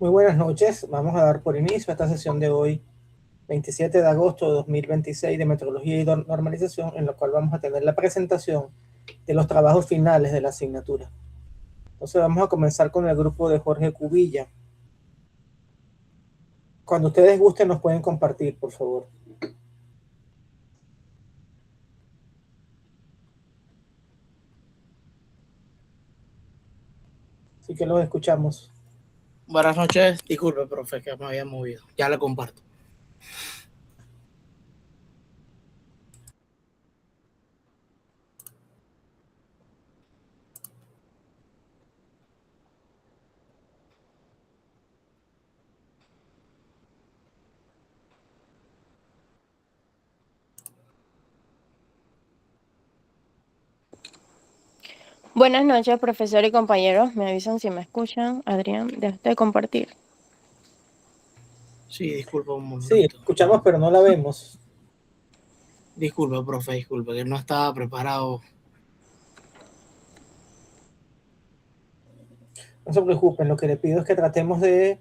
Muy buenas noches. Vamos a dar por inicio a esta sesión de hoy, 27 de agosto de 2026 de Metrología y Normalización, en la cual vamos a tener la presentación de los trabajos finales de la asignatura. Entonces vamos a comenzar con el grupo de Jorge Cubilla. Cuando ustedes gusten nos pueden compartir, por favor. Así que los escuchamos. Buenas noches, disculpe, profe, que me había movido. Ya le comparto. Buenas noches, profesor y compañeros. Me avisan si me escuchan. Adrián, deja de compartir. Sí, disculpa un momento. Sí, escuchamos, pero no la vemos. Disculpe, profe, disculpe, que no estaba preparado. No se preocupen, lo que le pido es que tratemos de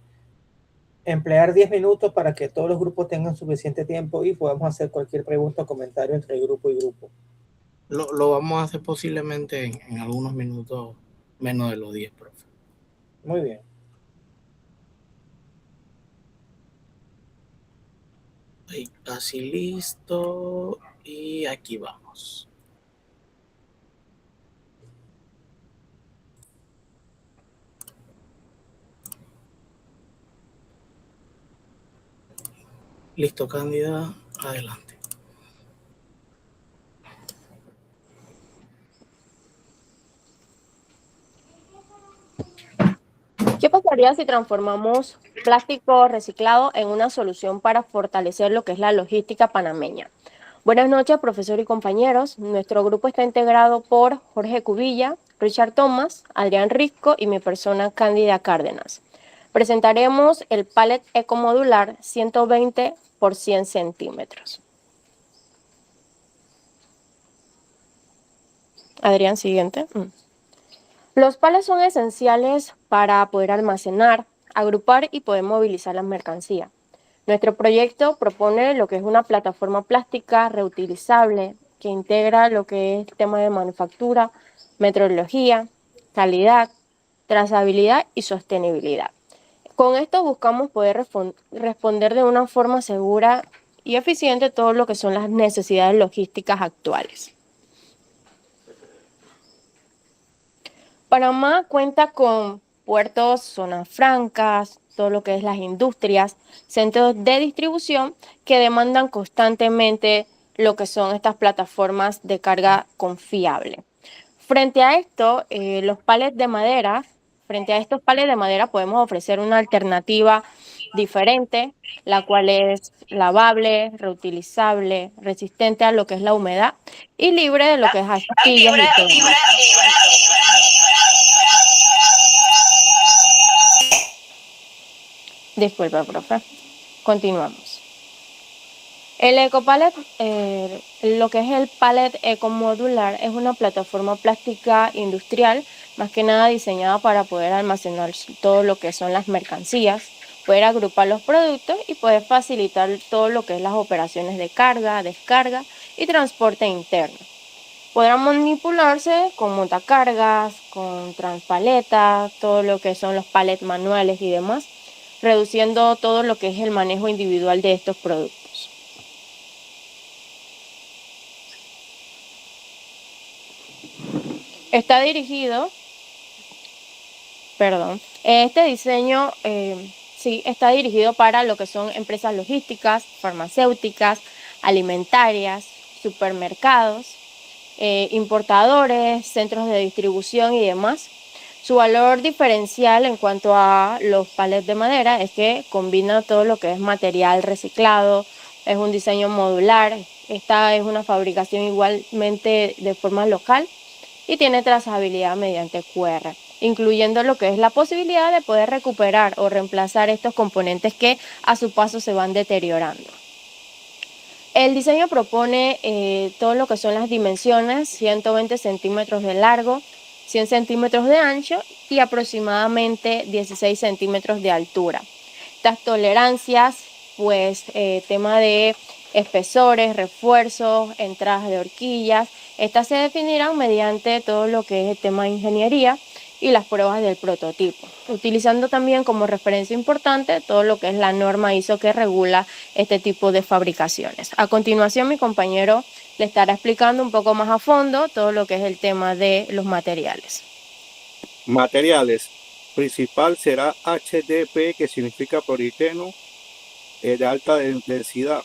emplear 10 minutos para que todos los grupos tengan suficiente tiempo y podamos hacer cualquier pregunta o comentario entre grupo y grupo. Lo vamos a hacer posiblemente en algunos minutos menos de los 10, profe. Muy bien. Ahí, casi listo. Y aquí vamos. Listo, Cándida. Adelante. ¿Qué pasaría si transformamos plástico reciclado en una solución para fortalecer lo que es la logística panameña? Buenas noches, profesor y compañeros. Nuestro grupo está integrado por Jorge Cubilla, Richard Thomas, Adrián Risco y mi persona Cándida Cárdenas. Presentaremos el pallet ecomodular 120 por 100 centímetros. Adrián, siguiente. Los pallets son esenciales para poder almacenar, agrupar y poder movilizar las mercancías. Nuestro proyecto propone lo que es una plataforma plástica reutilizable que integra lo que es el tema de manufactura, metrología, calidad, trazabilidad y sostenibilidad. Con esto buscamos poder responder de una forma segura y eficiente todo lo que son las necesidades logísticas actuales. Panamá cuenta con puertos, zonas francas, todo lo que es las industrias, centros de distribución que demandan constantemente lo que son estas plataformas de carga confiable. Frente a esto, frente a estos palets de madera podemos ofrecer una alternativa diferente, la cual es lavable, reutilizable, resistente a lo que es la humedad y libre de lo que es astillas y plomo. Disculpa, profe. Continuamos. El EcoPallet, lo que es el pallet ecomodular, es una plataforma plástica industrial, más que nada diseñada para poder almacenar todo lo que son las mercancías, poder agrupar los productos y poder facilitar todo lo que es las operaciones de carga, descarga y transporte interno. Podrán manipularse con montacargas, con transpaletas, todo lo que son los pallets manuales y demás, reduciendo todo lo que es el manejo individual de estos productos. Está dirigido, este diseño está dirigido para lo que son empresas logísticas, farmacéuticas, alimentarias, supermercados, importadores, centros de distribución y demás. Su valor diferencial en cuanto a los palets de madera es que combina todo lo que es material reciclado, es un diseño modular, esta es una fabricación igualmente de forma local y tiene trazabilidad mediante QR, incluyendo lo que es la posibilidad de poder recuperar o reemplazar estos componentes que a su paso se van deteriorando. El diseño propone todo lo que son las dimensiones, 120 centímetros de largo, 100 centímetros de ancho y aproximadamente 16 centímetros de altura. Estas tolerancias, pues tema de espesores, refuerzos, entradas de horquillas, estas se definirán mediante todo lo que es el tema de ingeniería y las pruebas del prototipo, utilizando también como referencia importante todo lo que es la norma ISO que regula este tipo de fabricaciones. A continuación, mi compañero le estará explicando un poco más a fondo todo lo que es el tema de los materiales. Materiales. Principal será HDP, que significa polietileno de alta densidad,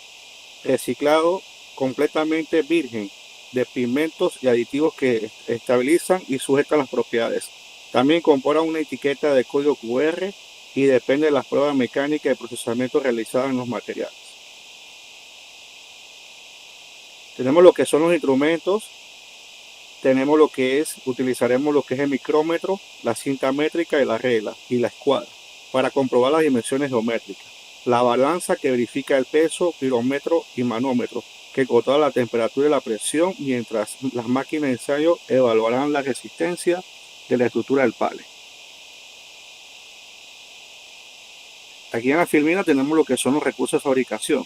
reciclado, completamente virgen de pigmentos y aditivos que estabilizan y sujetan las propiedades. También incorpora una etiqueta de código QR y depende de las pruebas mecánicas de procesamiento realizadas en los materiales. Tenemos lo que son los instrumentos. Tenemos lo que es, utilizaremos lo que es el micrómetro, la cinta métrica y la regla y la escuadra para comprobar las dimensiones geométricas. La balanza, que verifica el peso, pirómetro y manómetro, que controla la temperatura y la presión, mientras las máquinas de ensayo evaluarán la resistencia de la estructura del pallet. Aquí en la filmina tenemos lo que son los recursos de fabricación.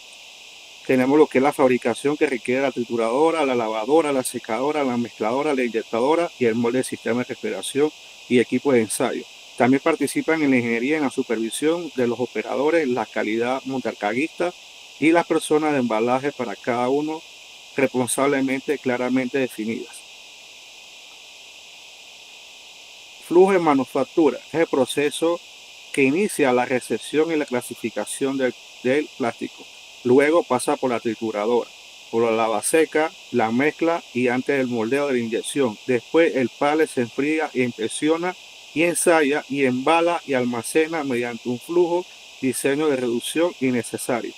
Tenemos lo que es la fabricación, que requiere la trituradora, la lavadora, la secadora, la mezcladora, la inyectadora y el molde de sistema de refrigeración y equipos de ensayo. También participan en la ingeniería y en la supervisión de los operadores, la calidad montacarguista y las personas de embalaje, para cada uno responsablemente claramente definidas. Flujo de manufactura es el proceso que inicia la recepción y la clasificación del plástico. Luego pasa por la trituradora, por la lavaseca, la mezcla y antes el moldeo de la inyección. Después el pallet se enfría e impresiona y ensaya y embala y almacena mediante un flujo, diseño de reducción innecesario.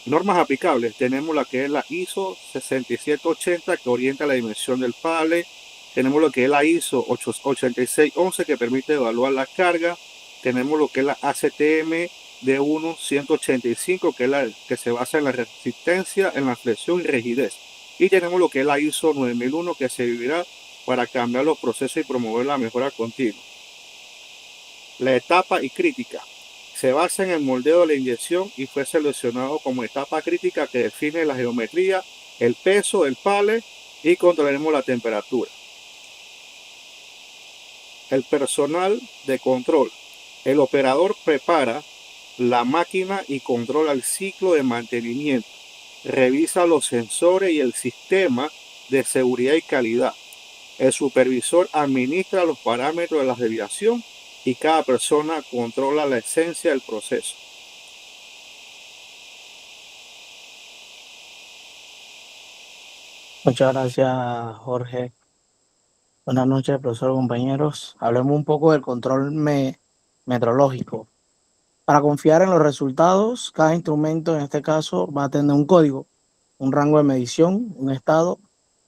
Normas aplicables. Tenemos la que es la ISO 6780, que orienta la dimensión del pallet. Tenemos lo que es la ISO 8611, que permite evaluar la carga. Tenemos lo que es la ACTM D1 185, que es la que se basa en la resistencia, en la flexión y rigidez. Y tenemos lo que es la ISO 9001, que servirá para cambiar los procesos y promover la mejora continua. La etapa y crítica. Se basa en el moldeo de la inyección y fue seleccionado como etapa crítica, que define la geometría, el peso del pallet y controlaremos la temperatura. El personal de control. El operador prepara la máquina y controla el ciclo de mantenimiento. Revisa los sensores y el sistema de seguridad y calidad. El supervisor administra los parámetros de la desviación y cada persona controla la esencia del proceso. Muchas gracias, Jorge. Buenas noches, profesor, compañeros. Hablemos un poco del control metrológico. Para confiar en los resultados, cada instrumento en este caso va a tener un código, un rango de medición, un estado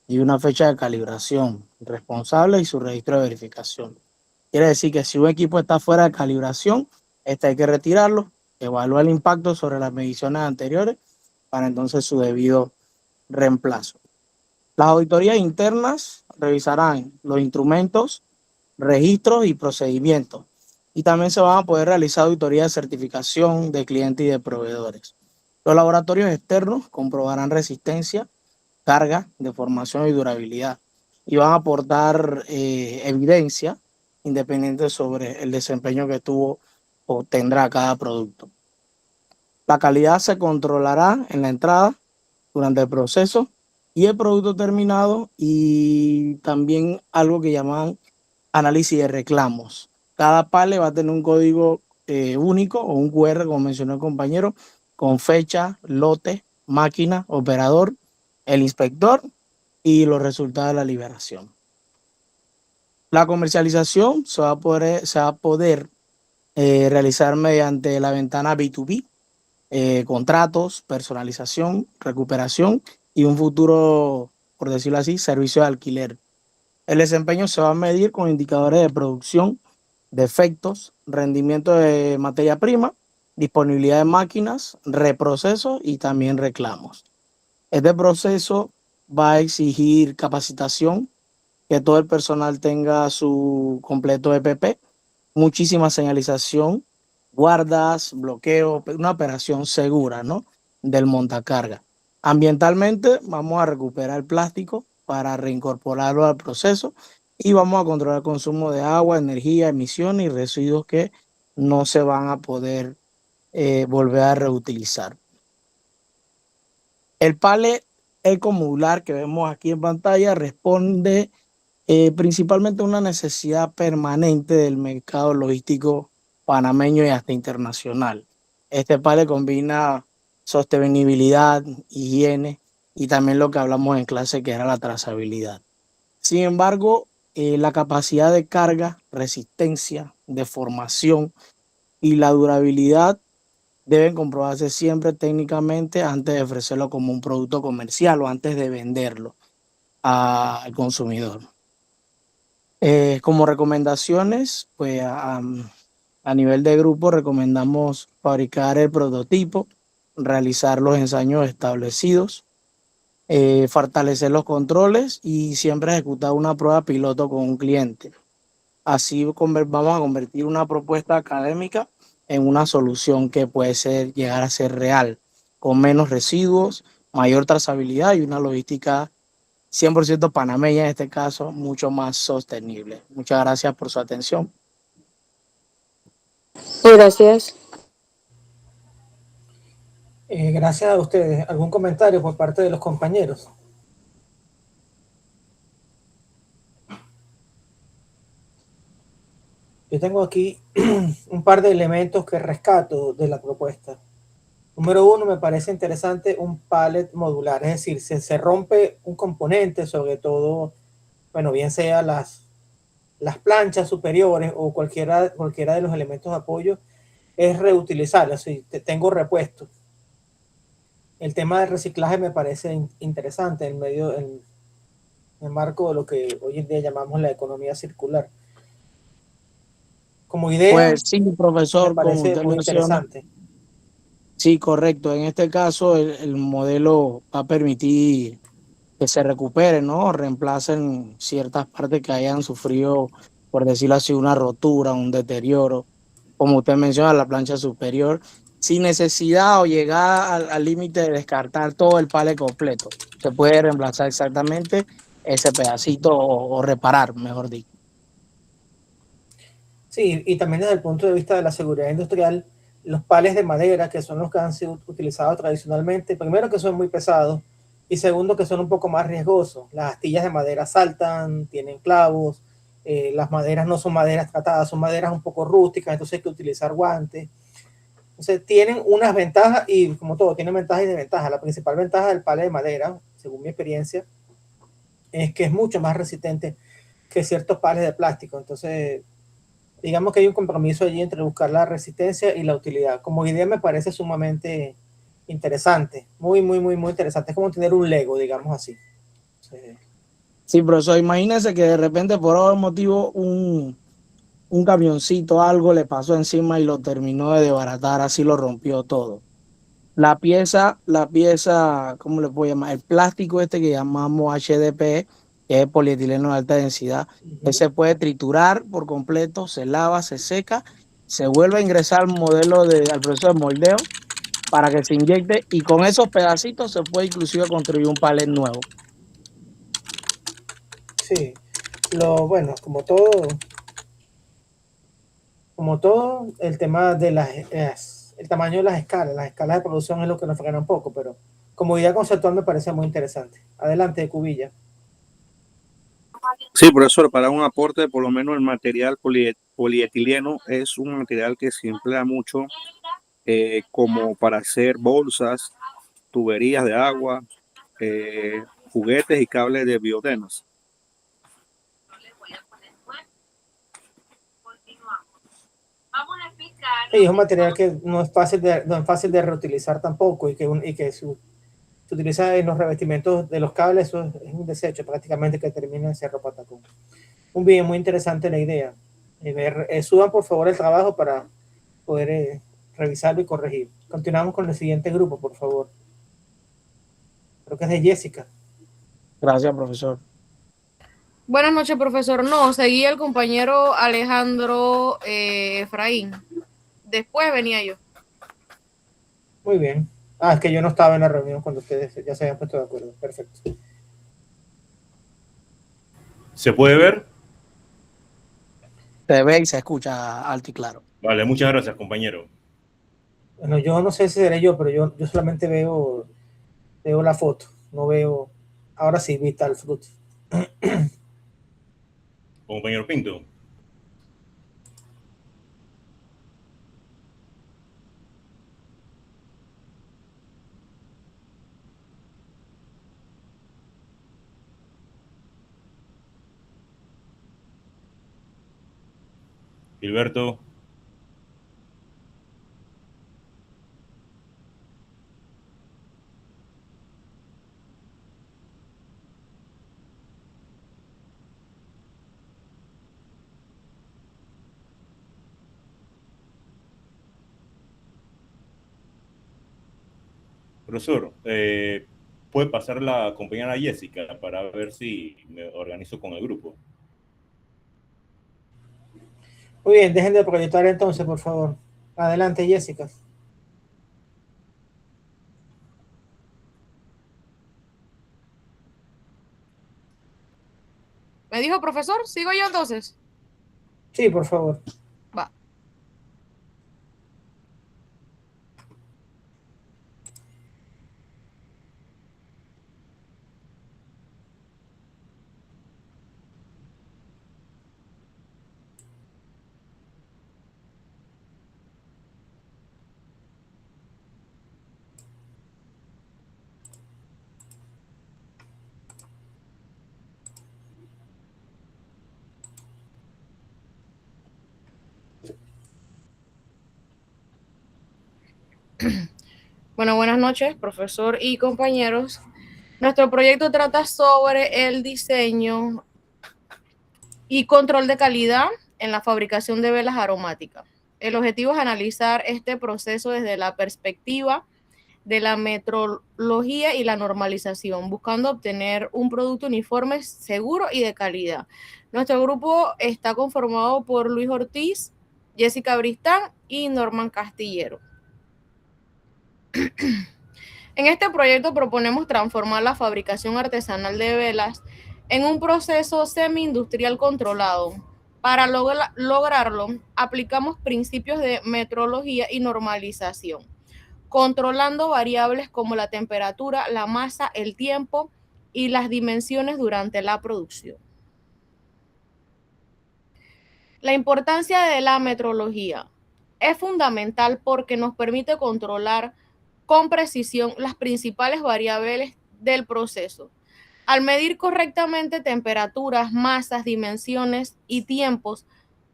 y una fecha de calibración responsable y su registro de verificación. Quiere decir que si un equipo está fuera de calibración, hay que retirarlo, evaluar el impacto sobre las mediciones anteriores para entonces su debido reemplazo. Las auditorías internas revisarán los instrumentos, registros y procedimientos. Y también se van a poder realizar auditorías de certificación de clientes y de proveedores. Los laboratorios externos comprobarán resistencia, carga, deformación y durabilidad. Y van a aportar evidencia independiente sobre el desempeño que tuvo o tendrá cada producto. La calidad se controlará en la entrada, durante el proceso y el producto terminado, y también algo que llaman análisis de reclamos. Cada pallet va a tener un código único o un QR, como mencionó el compañero, con fecha, lote, máquina, operador, el inspector y los resultados de la liberación. La comercialización se va a poder realizar mediante la ventana B2B, contratos, personalización, recuperación y un futuro, por decirlo así, servicio de alquiler. El desempeño se va a medir con indicadores de producción, defectos, rendimiento de materia prima, disponibilidad de máquinas, reproceso y también reclamos. Este proceso va a exigir capacitación que todo el personal tenga su completo EPP, muchísima señalización, guardas, bloqueo, una operación segura, ¿no? Del montacarga. Ambientalmente vamos a recuperar el plástico para reincorporarlo al proceso y vamos a controlar el consumo de agua, energía, emisiones y residuos que no se van a poder volver a reutilizar. El pallet ecomodular que vemos aquí en pantalla responde principalmente a una necesidad permanente del mercado logístico panameño y hasta internacional. Este pallet combina sostenibilidad, higiene y también lo que hablamos en clase que era la trazabilidad. Sin embargo, la capacidad de carga, resistencia, deformación y la durabilidad deben comprobarse siempre técnicamente antes de ofrecerlo como un producto comercial o antes de venderlo al consumidor. Como recomendaciones, pues a nivel de grupo recomendamos fabricar el prototipo, realizar los ensayos establecidos, fortalecer los controles y siempre ejecutar una prueba piloto con un cliente. Así vamos a convertir una propuesta académica en una solución que puede llegar a ser real, con menos residuos, mayor trazabilidad y una logística 100% panameña, en este caso, mucho más sostenible. Muchas gracias por su atención. Gracias. Gracias a ustedes. ¿Algún comentario por parte de los compañeros? Yo tengo aquí un par de elementos que rescato de la propuesta. Número uno, me parece interesante un pallet modular, es decir, se rompe un componente, sobre todo, bueno, bien sea las planchas superiores o cualquiera de los elementos de apoyo, es reutilizable, así tengo repuesto. El tema del reciclaje me parece interesante en el marco de lo que hoy en día llamamos la economía circular. Como idea, pues sí, profesor, me parece como usted muy menciona. interesante. Sí, correcto. En este caso, el modelo va a permitir que se recuperen, ¿no? Reemplacen ciertas partes que hayan sufrido, por decirlo así, una rotura, un deterioro. Como usted menciona, la plancha superior, sin necesidad o llegar al límite de descartar todo el pallet completo. Se puede reemplazar exactamente ese pedacito o reparar, mejor dicho. Sí, y también desde el punto de vista de la seguridad industrial, los pales de madera, que son los que han sido utilizados tradicionalmente, primero que son muy pesados y segundo que son un poco más riesgosos. Las astillas de madera saltan, tienen clavos, las maderas no son maderas tratadas, son maderas un poco rústicas, entonces hay que utilizar guantes. Entonces tienen unas ventajas y como todo, tienen ventajas y desventajas. La principal ventaja del pale de madera, según mi experiencia, es que es mucho más resistente que ciertos pales de plástico. Entonces, digamos que hay un compromiso allí entre buscar la resistencia y la utilidad. Como idea me parece sumamente interesante, muy, muy, muy, muy interesante. Es como tener un Lego, digamos así. Sí, profesor, imagínese que de repente por algún motivo un camioncito, algo le pasó encima y lo terminó de desbaratar, así lo rompió todo. La pieza, ¿cómo le puedo llamar? El plástico este que llamamos HDPE, que es polietileno de alta densidad, se puede triturar por completo, se lava, se seca, se vuelve a ingresar al proceso de moldeo para que se inyecte y con esos pedacitos se puede inclusive construir un palet nuevo. Sí, bueno, como todo, el tema de el tamaño de las escalas de producción es lo que nos frena un poco, pero como idea conceptual me parece muy interesante. Adelante, Cubilla. Sí, profesor, para un aporte, por lo menos el material polietileno es un material que se emplea mucho como para hacer bolsas, tuberías de agua, juguetes y cables de biodenas. Sí, es un material que no es fácil de reutilizar tampoco y que se utiliza en los revestimientos de los cables. Eso es un desecho prácticamente que termina en Cerro Patacón. Muy interesante la idea. Suban por favor el trabajo para poder revisarlo y corregir. Continuamos con el siguiente grupo, por favor. Creo que es de Jessica. Gracias, profesor. Buenas noches, profesor. No, seguía el compañero Alejandro Efraín. Después venía yo. Muy bien. Ah, es que yo no estaba en la reunión cuando ustedes ya se habían puesto de acuerdo. Perfecto. ¿Se puede ver? Se ve y se escucha alto y claro. Vale, muchas gracias, compañero. Bueno, yo no sé si seré yo, pero yo solamente veo la foto. No veo. Ahora sí, Vital Fruit. Compañero Pinto. Gilberto. Profesor, ¿puede pasar la compañera Jessica para ver si me organizo con el grupo? Muy bien, dejen de proyectar entonces, por favor. Adelante, Jessica. ¿Me dijo, profesor? ¿Sigo yo entonces? Sí, por favor. Va. Bueno, buenas noches, profesor y compañeros. Nuestro proyecto trata sobre el diseño y control de calidad en la fabricación de velas aromáticas. El objetivo es analizar este proceso desde la perspectiva de la metrología y la normalización, buscando obtener un producto uniforme, seguro y de calidad. Nuestro grupo está conformado por Luis Ortiz, Jessica Bristán y Norman Castillero. En este proyecto proponemos transformar la fabricación artesanal de velas en un proceso semi-industrial controlado. Para lograrlo, aplicamos principios de metrología y normalización, controlando variables como la temperatura, la masa, el tiempo y las dimensiones durante la producción. La importancia de la metrología es fundamental porque nos permite controlar con precisión las principales variables del proceso. Al medir correctamente temperaturas, masas, dimensiones y tiempos,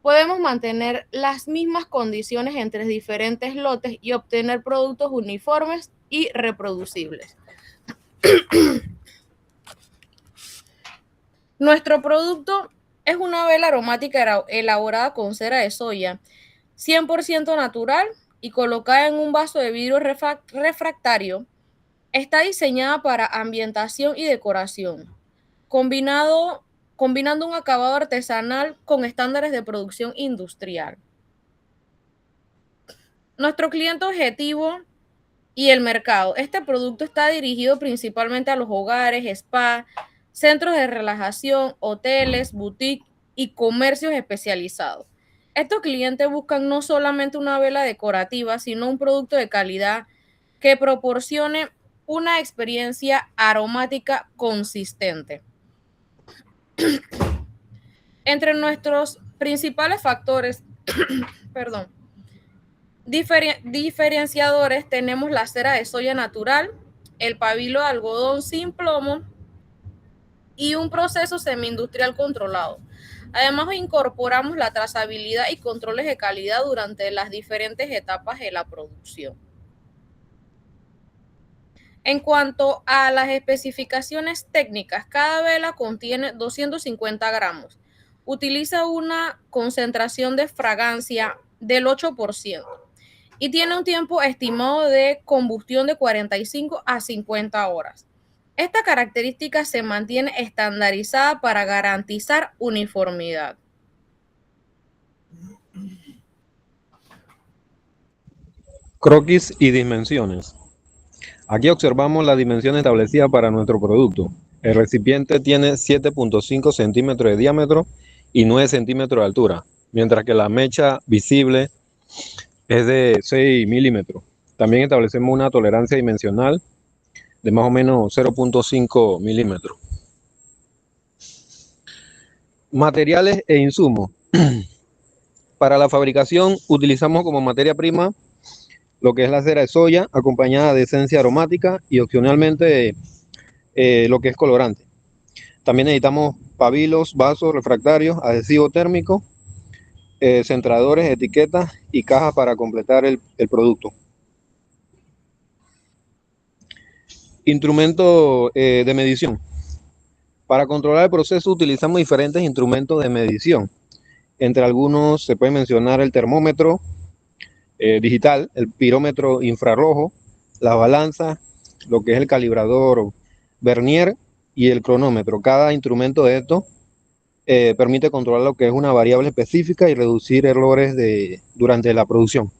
podemos mantener las mismas condiciones entre diferentes lotes y obtener productos uniformes y reproducibles. Nuestro producto es una vela aromática elaborada con cera de soya, 100% natural y colocada en un vaso de vidrio refractario. Está diseñada para ambientación y decoración, combinando un acabado artesanal con estándares de producción industrial. Nuestro cliente objetivo y el mercado. Este producto está dirigido principalmente a los hogares, spa, centros de relajación, hoteles, boutiques y comercios especializados. Estos clientes buscan no solamente una vela decorativa, sino un producto de calidad que proporcione una experiencia aromática consistente. Entre nuestros principales factores, diferenciadores tenemos la cera de soya natural, el pabilo de algodón sin plomo y un proceso semi-industrial controlado. Además, incorporamos la trazabilidad y controles de calidad durante las diferentes etapas de la producción. En cuanto a las especificaciones técnicas, cada vela contiene 250 gramos. Utiliza una concentración de fragancia del 8% y tiene un tiempo estimado de combustión de 45 a 50 horas. Esta característica se mantiene estandarizada para garantizar uniformidad. Croquis y dimensiones. Aquí observamos la dimensión establecida para nuestro producto. El recipiente tiene 7.5 centímetros de diámetro y 9 centímetros de altura, mientras que la mecha visible es de 6 milímetros. También establecemos una tolerancia dimensional de más o menos 0.5 milímetros. Materiales e insumos. Para la fabricación utilizamos como materia prima lo que es la cera de soya acompañada de esencia aromática y opcionalmente lo que es colorante. También necesitamos pabilos, vasos refractarios, adhesivo térmico, centradores, etiquetas y cajas para completar el producto. Instrumento de medición. Para controlar el proceso utilizamos diferentes instrumentos de medición. Entre algunos se puede mencionar el termómetro digital, el pirómetro infrarrojo, la balanza, lo que es el calibrador vernier y el cronómetro. Cada instrumento de estos permite controlar lo que es una variable específica y reducir errores durante la producción.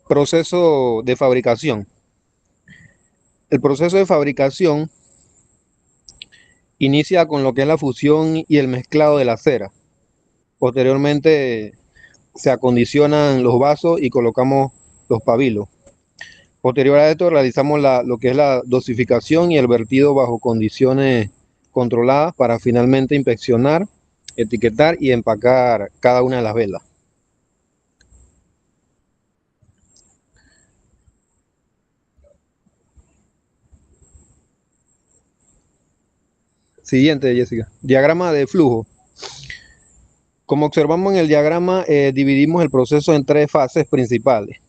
Proceso de fabricación. El proceso de fabricación inicia con lo que es la fusión y el mezclado de la cera. Posteriormente se acondicionan los vasos y colocamos los pabilos. Posterior a esto realizamos lo que es la dosificación y el vertido bajo condiciones controladas para finalmente inspeccionar, etiquetar y empacar cada una de las velas. Siguiente, Jessica. Diagrama de flujo. Como observamos en el diagrama, dividimos el proceso en 3 fases principales.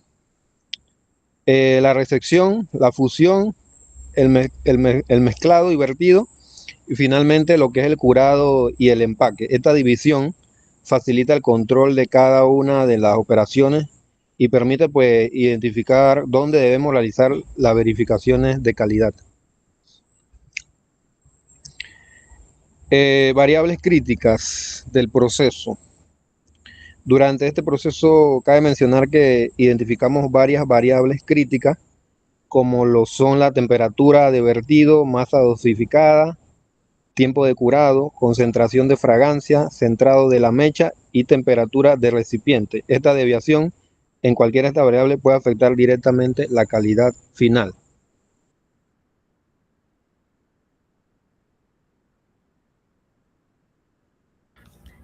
La resección, la fusión, el mezclado y vertido, y finalmente lo que es el curado y el empaque. Esta división facilita el control de cada una de las operaciones y permite pues identificar dónde debemos realizar las verificaciones de calidad. Variables críticas del proceso. Durante este proceso cabe mencionar que identificamos varias variables críticas, como lo son la temperatura de vertido, masa dosificada, tiempo de curado, concentración de fragancia, centrado de la mecha y temperatura de recipiente. Esta desviación en cualquiera de estas variables puede afectar directamente la calidad final.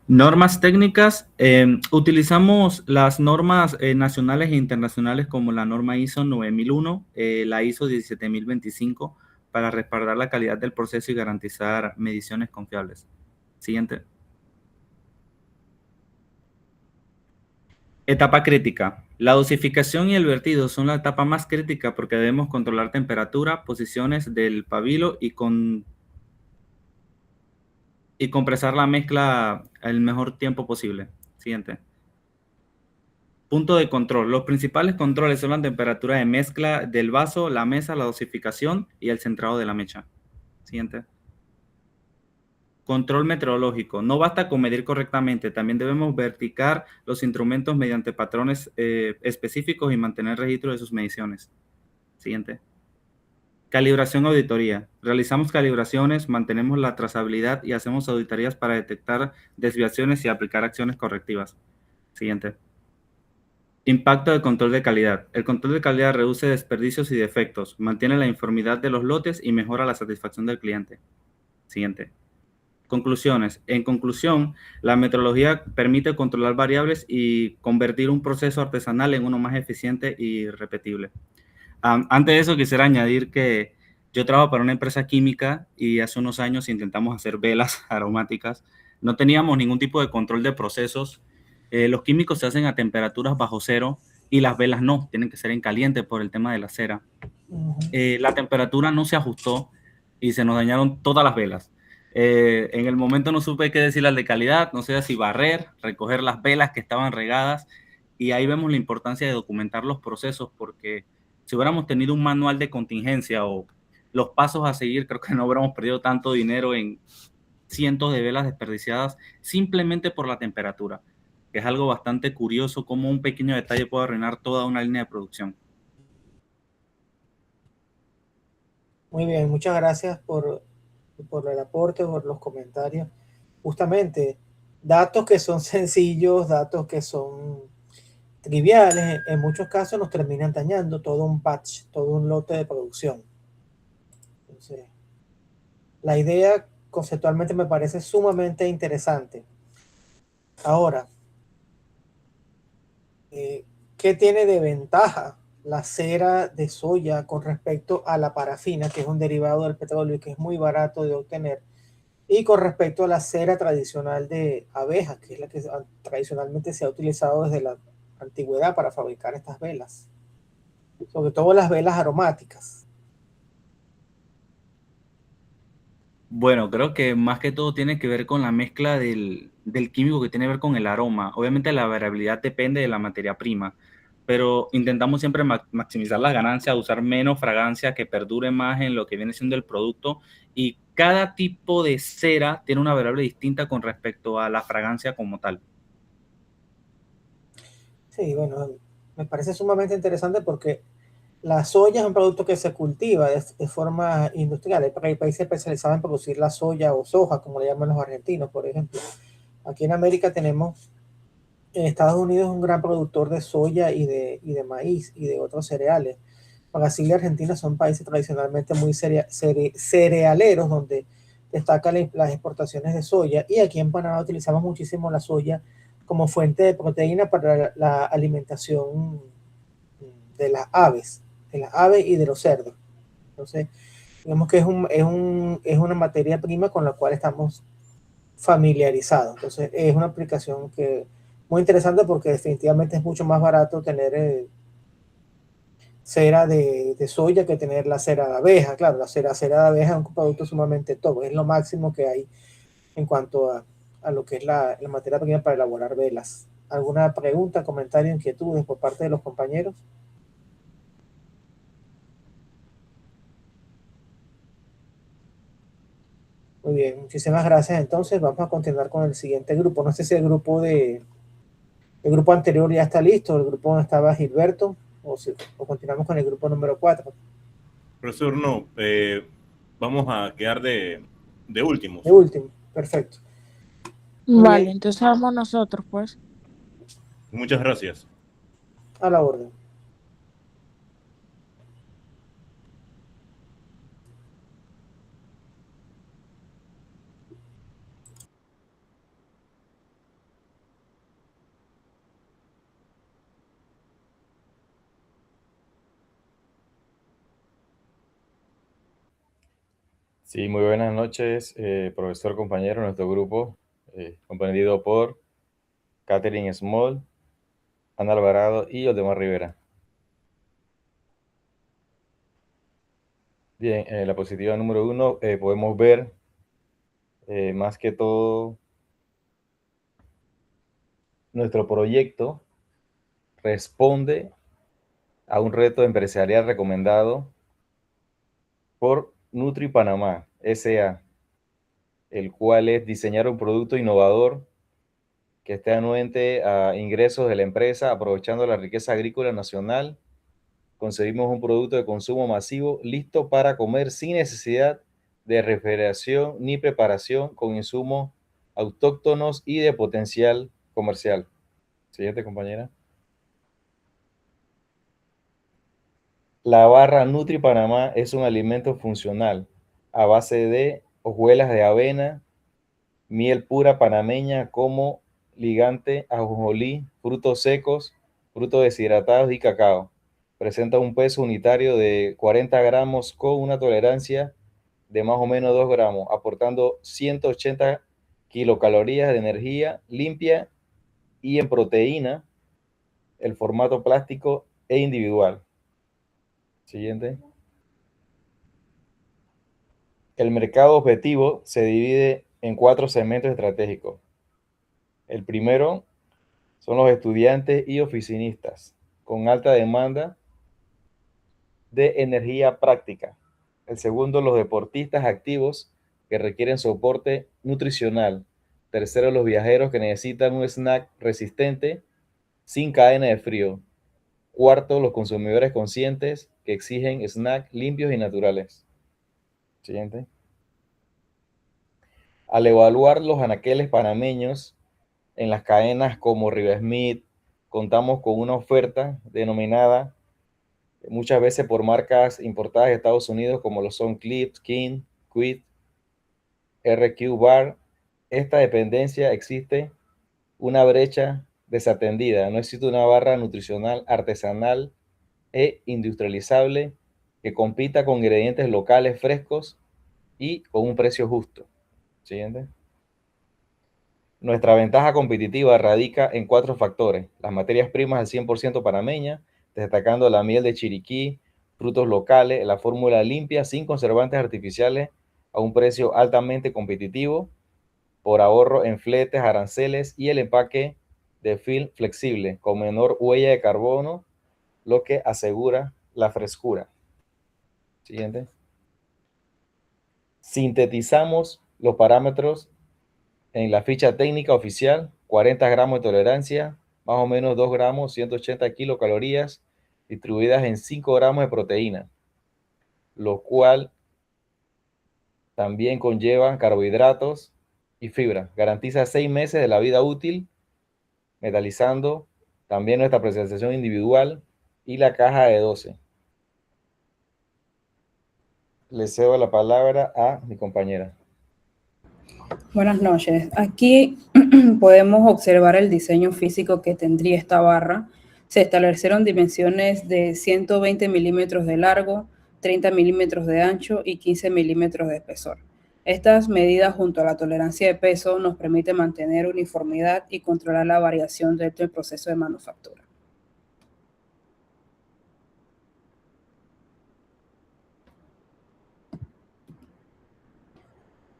Normas técnicas, utilizamos las normas nacionales e internacionales como la norma ISO 9001, la ISO 17025 para respaldar la calidad del proceso y garantizar mediciones confiables. Siguiente. Etapa crítica. La dosificación y el vertido son la etapa más crítica porque debemos controlar temperatura, posiciones del pabilo y compresar la mezcla el mejor tiempo posible. Siguiente. Punto de control. Los principales controles son la temperatura de mezcla del vaso, la mesa, la dosificación y el centrado de la mecha. Siguiente. Control meteorológico. No basta con medir correctamente, también debemos verificar los instrumentos mediante patrones específicos y mantener registro de sus mediciones. Siguiente. Calibración auditoría. Realizamos calibraciones, mantenemos la trazabilidad y hacemos auditorías para detectar desviaciones y aplicar acciones correctivas. Siguiente. Impacto del control de calidad. El control de calidad reduce desperdicios y defectos, mantiene la uniformidad de los lotes y mejora la satisfacción del cliente. Siguiente. Conclusiones. En conclusión, la metrología permite controlar variables y convertir un proceso artesanal en uno más eficiente y repetible. Antes de eso, quisiera añadir que yo trabajo para una empresa química y hace unos años intentamos hacer velas aromáticas. No teníamos ningún tipo de control de procesos. Los químicos se hacen a temperaturas bajo cero y las velas no, tienen que ser en caliente por el tema de la cera. La temperatura no se ajustó y se nos dañaron todas las velas. En el momento no supe qué decirle al de calidad, no sé si barrer, recoger las velas que estaban regadas, y ahí vemos la importancia de documentar los procesos porque Si hubiéramos tenido un manual de contingencia o los pasos a seguir, creo que no hubiéramos perdido tanto dinero en cientos de velas desperdiciadas simplemente por la temperatura, que es algo bastante curioso cómo un pequeño detalle puede arruinar toda una línea de producción. Muy bien, muchas gracias por el aporte, por los comentarios. Justamente, datos que son sencillos, datos que son triviales, en muchos casos nos terminan dañando todo un batch, todo un lote de producción. Entonces, la idea conceptualmente me parece sumamente interesante. Ahora, ¿qué tiene de ventaja la cera de soya con respecto a la parafina, que es un derivado del petróleo y que es muy barato de obtener? Y con respecto a la cera tradicional de abeja, que es la que tradicionalmente se ha utilizado desde la antigüedad para fabricar estas velas, sobre todo las velas aromáticas. Bueno, creo que más que todo tiene que ver con la mezcla del químico que tiene que ver con el aroma. Obviamente la variabilidad depende de la materia prima, pero intentamos siempre maximizar las ganancias, usar menos fragancia que perdure más en lo que viene siendo el producto, y cada tipo de cera tiene una variable distinta con respecto a la fragancia como tal. Sí, bueno, me parece sumamente interesante porque la soya es un producto que se cultiva de forma industrial. Hay países especializados en producir la soya o soja, como le llaman los argentinos, por ejemplo. Aquí en América tenemos, en Estados Unidos, un gran productor de soya y de maíz y de otros cereales. Brasil y Argentina son países tradicionalmente muy cerealeros, donde destacan las exportaciones de soya. Y aquí en Panamá utilizamos muchísimo la soya como fuente de proteína para la alimentación de las aves y de los cerdos. Entonces, digamos que es una materia prima con la cual estamos familiarizados. Entonces, es una aplicación que muy interesante porque definitivamente es mucho más barato tener cera de soya que tener la cera de abeja. Claro, la cera de abeja es un producto sumamente top, es lo máximo que hay en cuanto a lo que es la materia prima para elaborar velas. ¿Alguna pregunta, comentario, inquietudes por parte de los compañeros? Muy bien, muchísimas gracias. Entonces vamos a continuar con el siguiente grupo. No sé si el grupo anterior ya está listo, el grupo donde estaba Gilberto, o continuamos con el grupo número 4. Profesor, no, vamos a quedar de últimos. De último, perfecto. Muy Vale, bien, entonces vamos nosotros, pues. Muchas gracias. a la orden. Sí, muy buenas noches, profesor, compañero, nuestro grupo, comprendido por Catherine Small, Ana Alvarado y Oldemar Rivera. Bien, en la positiva número 1 podemos ver más que todo nuestro proyecto responde a un reto empresarial recomendado por Nutri Panamá S.A., el cual es diseñar un producto innovador que esté anuente a ingresos de la empresa, aprovechando la riqueza agrícola nacional. Conseguimos un producto de consumo masivo listo para comer sin necesidad de refrigeración ni preparación, con insumos autóctonos y de potencial comercial. Siguiente, compañera. La barra Nutri Panamá es un alimento funcional a base de hojuelas de avena, miel pura panameña como ligante, ajonjolí, frutos secos, frutos deshidratados y cacao. Presenta un peso unitario de 40 gramos con una tolerancia de más o menos 2 gramos, aportando 180 kilocalorías de energía limpia y en proteína, el formato plástico e individual. Siguiente. El mercado objetivo se divide en 4 segmentos estratégicos. El primero son los estudiantes y oficinistas, con alta demanda de energía práctica. El segundo, los deportistas activos que requieren soporte nutricional. Tercero, los viajeros que necesitan un snack resistente sin cadena de frío. Cuarto, los consumidores conscientes que exigen snacks limpios y naturales. Siguiente. Al evaluar los anaqueles panameños en las cadenas como River Smith, contamos con una oferta denominada muchas veces por marcas importadas de Estados Unidos como lo son Clips, King, Quid, RQ Bar. Esta dependencia existe una brecha desatendida. No existe una barra nutricional artesanal e industrializable que compita con ingredientes locales frescos y con un precio justo. Siguiente. Nuestra ventaja competitiva radica en 4 factores: las materias primas al 100% panameñas, destacando la miel de Chiriquí, frutos locales, la fórmula limpia sin conservantes artificiales a un precio altamente competitivo por ahorro en fletes, aranceles y el empaque de film flexible con menor huella de carbono, lo que asegura la frescura. Siguiente. Sintetizamos los parámetros en la ficha técnica oficial: 40 gramos de tolerancia, más o menos 2 gramos, 180 kilocalorías, distribuidas en 5 gramos de proteína, lo cual también conlleva carbohidratos y fibra. Garantiza 6 meses de la vida útil, metalizando también nuestra presentación individual y la caja de 12. Le cedo la palabra a mi compañera. Buenas noches. Aquí podemos observar el diseño físico que tendría esta barra. Se establecieron dimensiones de 120 milímetros de largo, 30 milímetros de ancho y 15 milímetros de espesor. Estas medidas junto a la tolerancia de peso nos permiten mantener uniformidad y controlar la variación dentro del proceso de manufactura.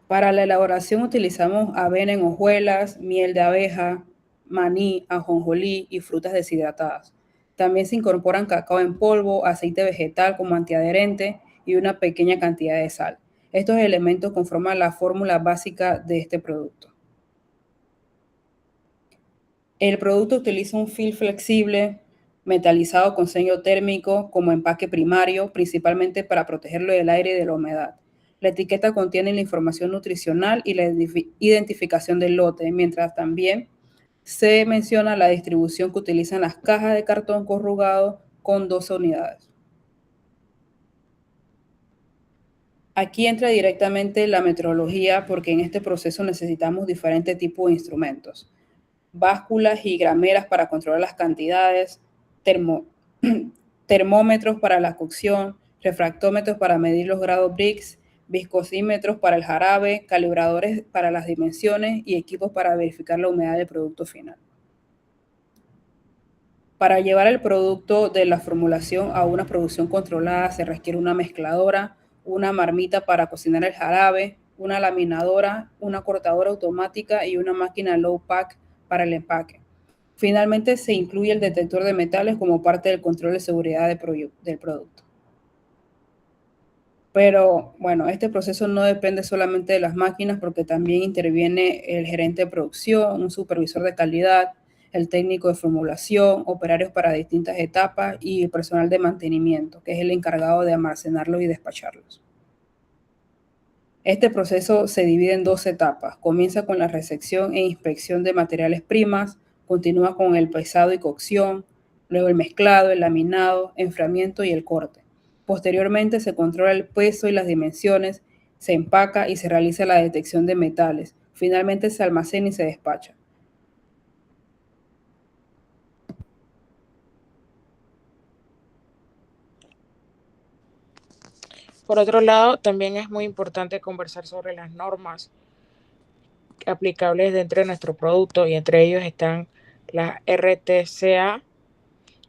Para la elaboración utilizamos avena en hojuelas, miel de abeja, maní, ajonjolí y frutas deshidratadas. También se incorporan cacao en polvo, aceite vegetal como antiadherente y una pequeña cantidad de sal. Estos elementos conforman la fórmula básica de este producto. El producto utiliza un film flexible metalizado con sello térmico como empaque primario, principalmente para protegerlo del aire y de la humedad. La etiqueta contiene la información nutricional y la identificación del lote, mientras también se menciona la distribución que utilizan las cajas de cartón corrugado con 12 unidades. Aquí entra directamente la metrología porque en este proceso necesitamos diferentes tipos de instrumentos: básculas y grameras para controlar las cantidades, termómetros para la cocción, refractómetros para medir los grados Brix, viscosímetros para el jarabe, calibradores para las dimensiones y equipos para verificar la humedad del producto final. Para llevar el producto de la formulación a una producción controlada se requiere una mezcladora, una marmita para cocinar el jarabe, una laminadora, una cortadora automática y una máquina low pack para el empaque. Finalmente se incluye el detector de metales como parte del control de seguridad del producto. Pero bueno, este proceso no depende solamente de las máquinas porque también interviene el gerente de producción, un supervisor de calidad, el técnico de formulación, operarios para distintas etapas y el personal de mantenimiento, que es el encargado de almacenarlos y despacharlos. Este proceso se divide en 2 etapas. Comienza con la recepción e inspección de materiales primas, continúa con el pesado y cocción, luego el mezclado, el laminado, enfriamiento y el corte. Posteriormente se controla el peso y las dimensiones, se empaca y se realiza la detección de metales. Finalmente se almacena y se despacha. Por otro lado, también es muy importante conversar sobre las normas aplicables dentro de nuestro producto y entre ellos están las RTCA,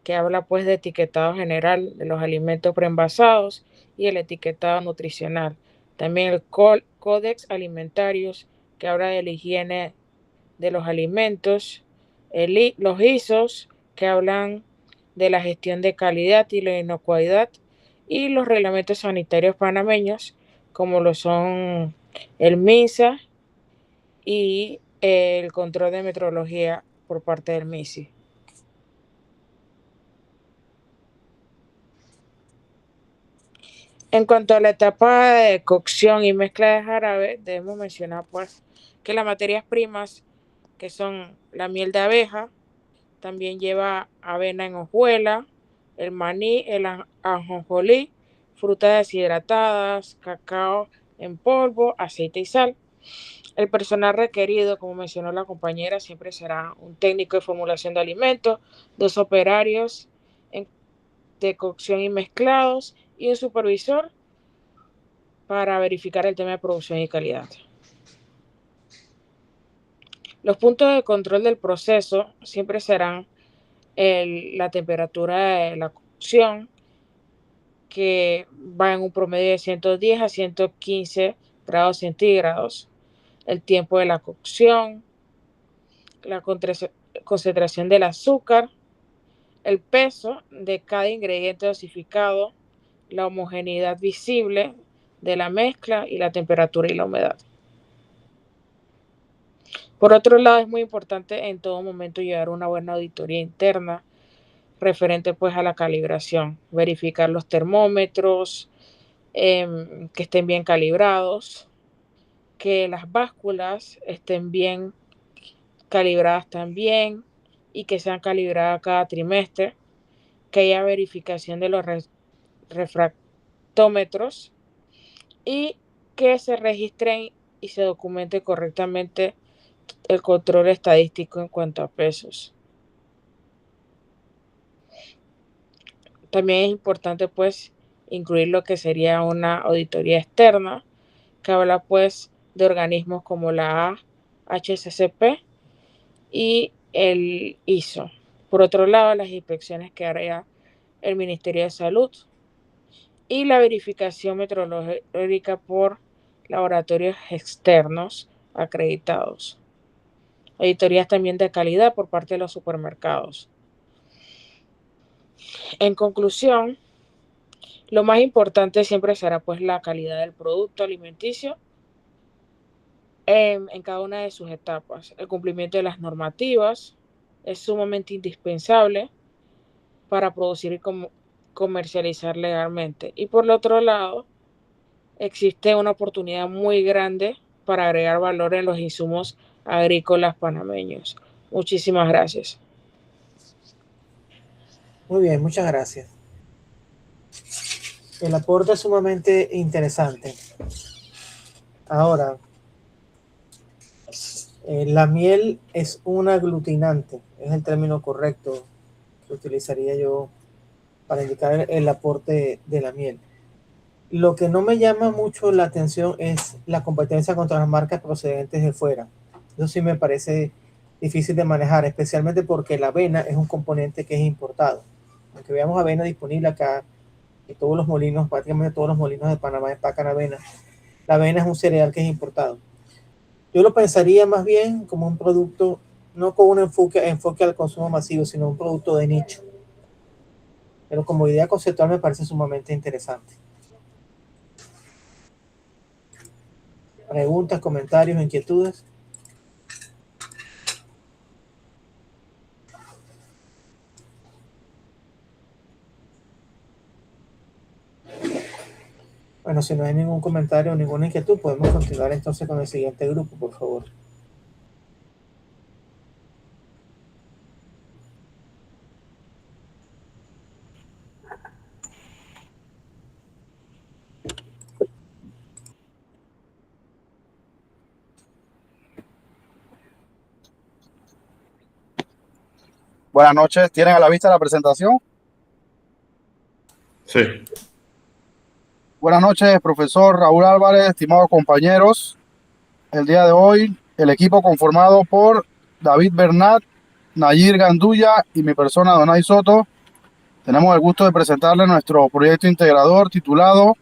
que habla pues de etiquetado general de los alimentos preenvasados y el etiquetado nutricional. También el Códex Alimentarios, que habla de la higiene de los alimentos, los ISOs, que hablan de la gestión de calidad y la inocuidad, y los reglamentos sanitarios panameños, como lo son el MINSA y el control de metrología por parte del MISI. En cuanto a la etapa de cocción y mezcla de jarabe, debemos mencionar pues que las materias primas, que son la miel de abeja, también lleva avena en hojuela, el maní, el ajonjolí, frutas deshidratadas, cacao en polvo, aceite y sal. El personal requerido, como mencionó la compañera, siempre será un técnico de formulación de alimentos, 2 operarios de cocción y mezclados y un supervisor para verificar el tema de producción y calidad. Los puntos de control del proceso siempre serán la temperatura de la cocción, que va en un promedio de 110 a 115 grados centígrados, el tiempo de la cocción, la concentración del azúcar, el peso de cada ingrediente dosificado, la homogeneidad visible de la mezcla y la temperatura y la humedad. Por otro lado, es muy importante en todo momento llevar una buena auditoría interna referente pues a la calibración, verificar los termómetros, que estén bien calibrados, que las básculas estén bien calibradas también y que sean calibradas cada trimestre, que haya verificación de los refractómetros y que se registren y se documente correctamente el control estadístico en cuanto a pesos. También es importante pues incluir lo que sería una auditoría externa, que habla pues de organismos como la HACCP y el ISO. Por otro lado, las inspecciones que haría el Ministerio de Salud y la verificación metrológica por laboratorios externos acreditados. Auditorías también de calidad por parte de los supermercados. En conclusión, lo más importante siempre será pues la calidad del producto alimenticio en cada una de sus etapas. El cumplimiento de las normativas es sumamente indispensable para producir y comercializar legalmente. Y por el otro lado, existe una oportunidad muy grande para agregar valor en los insumos agrícolas panameños. Muchísimas gracias. Muy bien, muchas gracias. El aporte es sumamente interesante. Ahora, la miel es un aglutinante, es el término correcto que utilizaría yo para indicar el aporte de la miel. Lo que no me llama mucho la atención es la competencia contra las marcas procedentes de fuera. Eso sí me parece difícil de manejar, especialmente porque la avena es un componente que es importado. Aunque veamos avena disponible acá, y todos los molinos, prácticamente todos los molinos de Panamá empacan avena, la avena es un cereal que es importado. Yo lo pensaría más bien como un producto, no con un enfoque al consumo masivo, sino un producto de nicho. Pero como idea conceptual me parece sumamente interesante. ¿Preguntas, comentarios, inquietudes? Bueno, si no hay ningún comentario o ninguna inquietud, podemos continuar entonces con el siguiente grupo, por favor. Buenas noches, ¿tienen a la vista la presentación? Sí. Buenas noches, profesor Raúl Álvarez, estimados compañeros. El día de hoy, el equipo conformado por David Bernat, Nayir Gandulla y mi persona, Donay Soto, tenemos el gusto de presentarles nuestro proyecto integrador titulado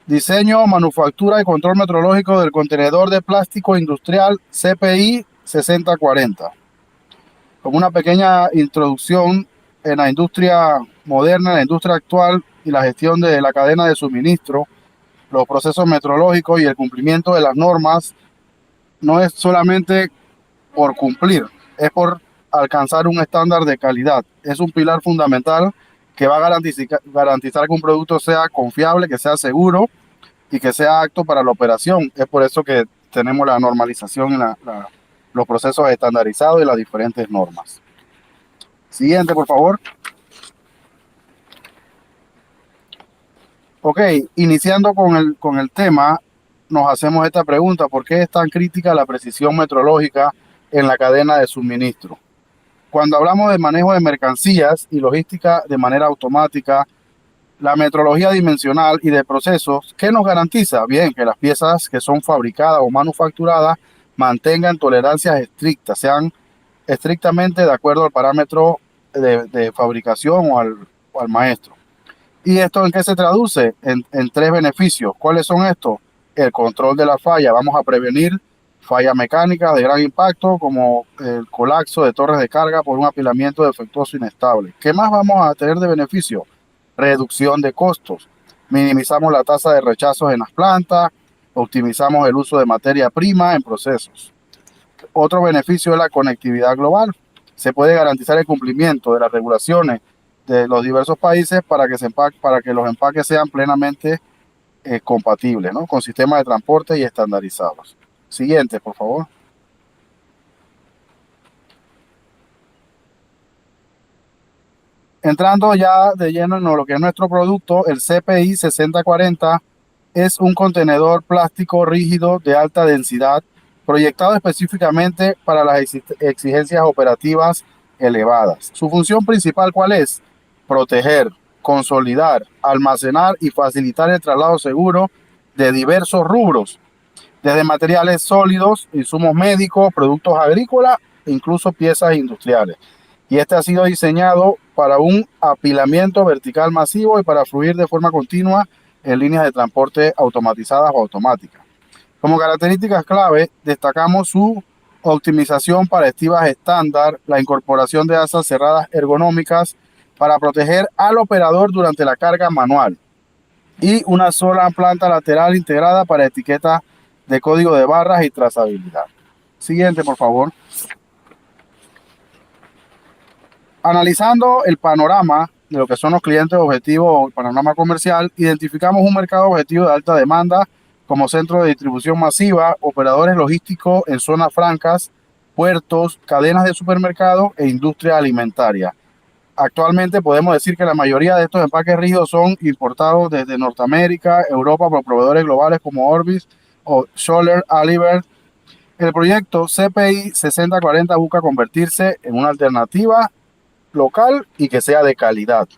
Diseño, Manufactura y Control Metrológico del Contenedor de Plástico Industrial CPI 6040. Como una pequeña introducción, en la industria moderna, en la industria actual y la gestión de la cadena de suministro, los procesos metrológicos y el cumplimiento de las normas no es solamente por cumplir, es por alcanzar un estándar de calidad. Es un pilar fundamental que va a garantizar que un producto sea confiable, que sea seguro y que sea apto para la operación. Es por eso que tenemos la normalización y los procesos estandarizados y las diferentes normas. Siguiente, por favor. Ok, iniciando con el tema, nos hacemos esta pregunta: ¿por qué es tan crítica la precisión metrológica en la cadena de suministro? Cuando hablamos de manejo de mercancías y logística de manera automática, la metrología dimensional y de procesos, ¿qué nos garantiza? Bien, que las piezas que son fabricadas o manufacturadas mantengan tolerancias estrictas, sean estrictamente de acuerdo al parámetro de fabricación o al maestro. ¿Y esto en qué se traduce? En 3 beneficios. ¿Cuáles son estos? El control de la falla. Vamos a prevenir fallas mecánicas de gran impacto, como el colapso de torres de carga por un apilamiento defectuoso inestable. ¿Qué más vamos a tener de beneficio? Reducción de costos. Minimizamos la tasa de rechazos en las plantas, optimizamos el uso de materia prima en procesos. Otro beneficio es la conectividad global. Se puede garantizar el cumplimiento de las regulaciones de los diversos países para que los empaques sean plenamente compatibles, ¿no?, con sistemas de transporte y estandarizados. Siguiente, por favor. Entrando ya de lleno en lo que es nuestro producto, el CPI 6040 es un contenedor plástico rígido de alta densidad proyectado específicamente para las exigencias operativas elevadas. Su función principal, ¿cuál es? Proteger, consolidar, almacenar y facilitar el traslado seguro de diversos rubros, desde materiales sólidos, insumos médicos, productos agrícolas e incluso piezas industriales. Y este ha sido diseñado para un apilamiento vertical masivo y para fluir de forma continua en líneas de transporte automatizadas o automáticas. Como características clave, destacamos su optimización para estivas estándar, la incorporación de asas cerradas ergonómicas para proteger al operador durante la carga manual y una sola planta lateral integrada para etiquetas de código de barras y trazabilidad. Siguiente, por favor. Analizando el panorama de lo que son los clientes objetivos o el panorama comercial, identificamos un mercado objetivo de alta demanda como centro de distribución masiva, operadores logísticos en zonas francas, puertos, cadenas de supermercados e industria alimentaria. Actualmente podemos decir que la mayoría de estos empaques rígidos son importados desde Norteamérica, Europa, por proveedores globales como Orbis o Scholler, Alibert. El proyecto CPI 6040 busca convertirse en una alternativa local y que sea de calidad.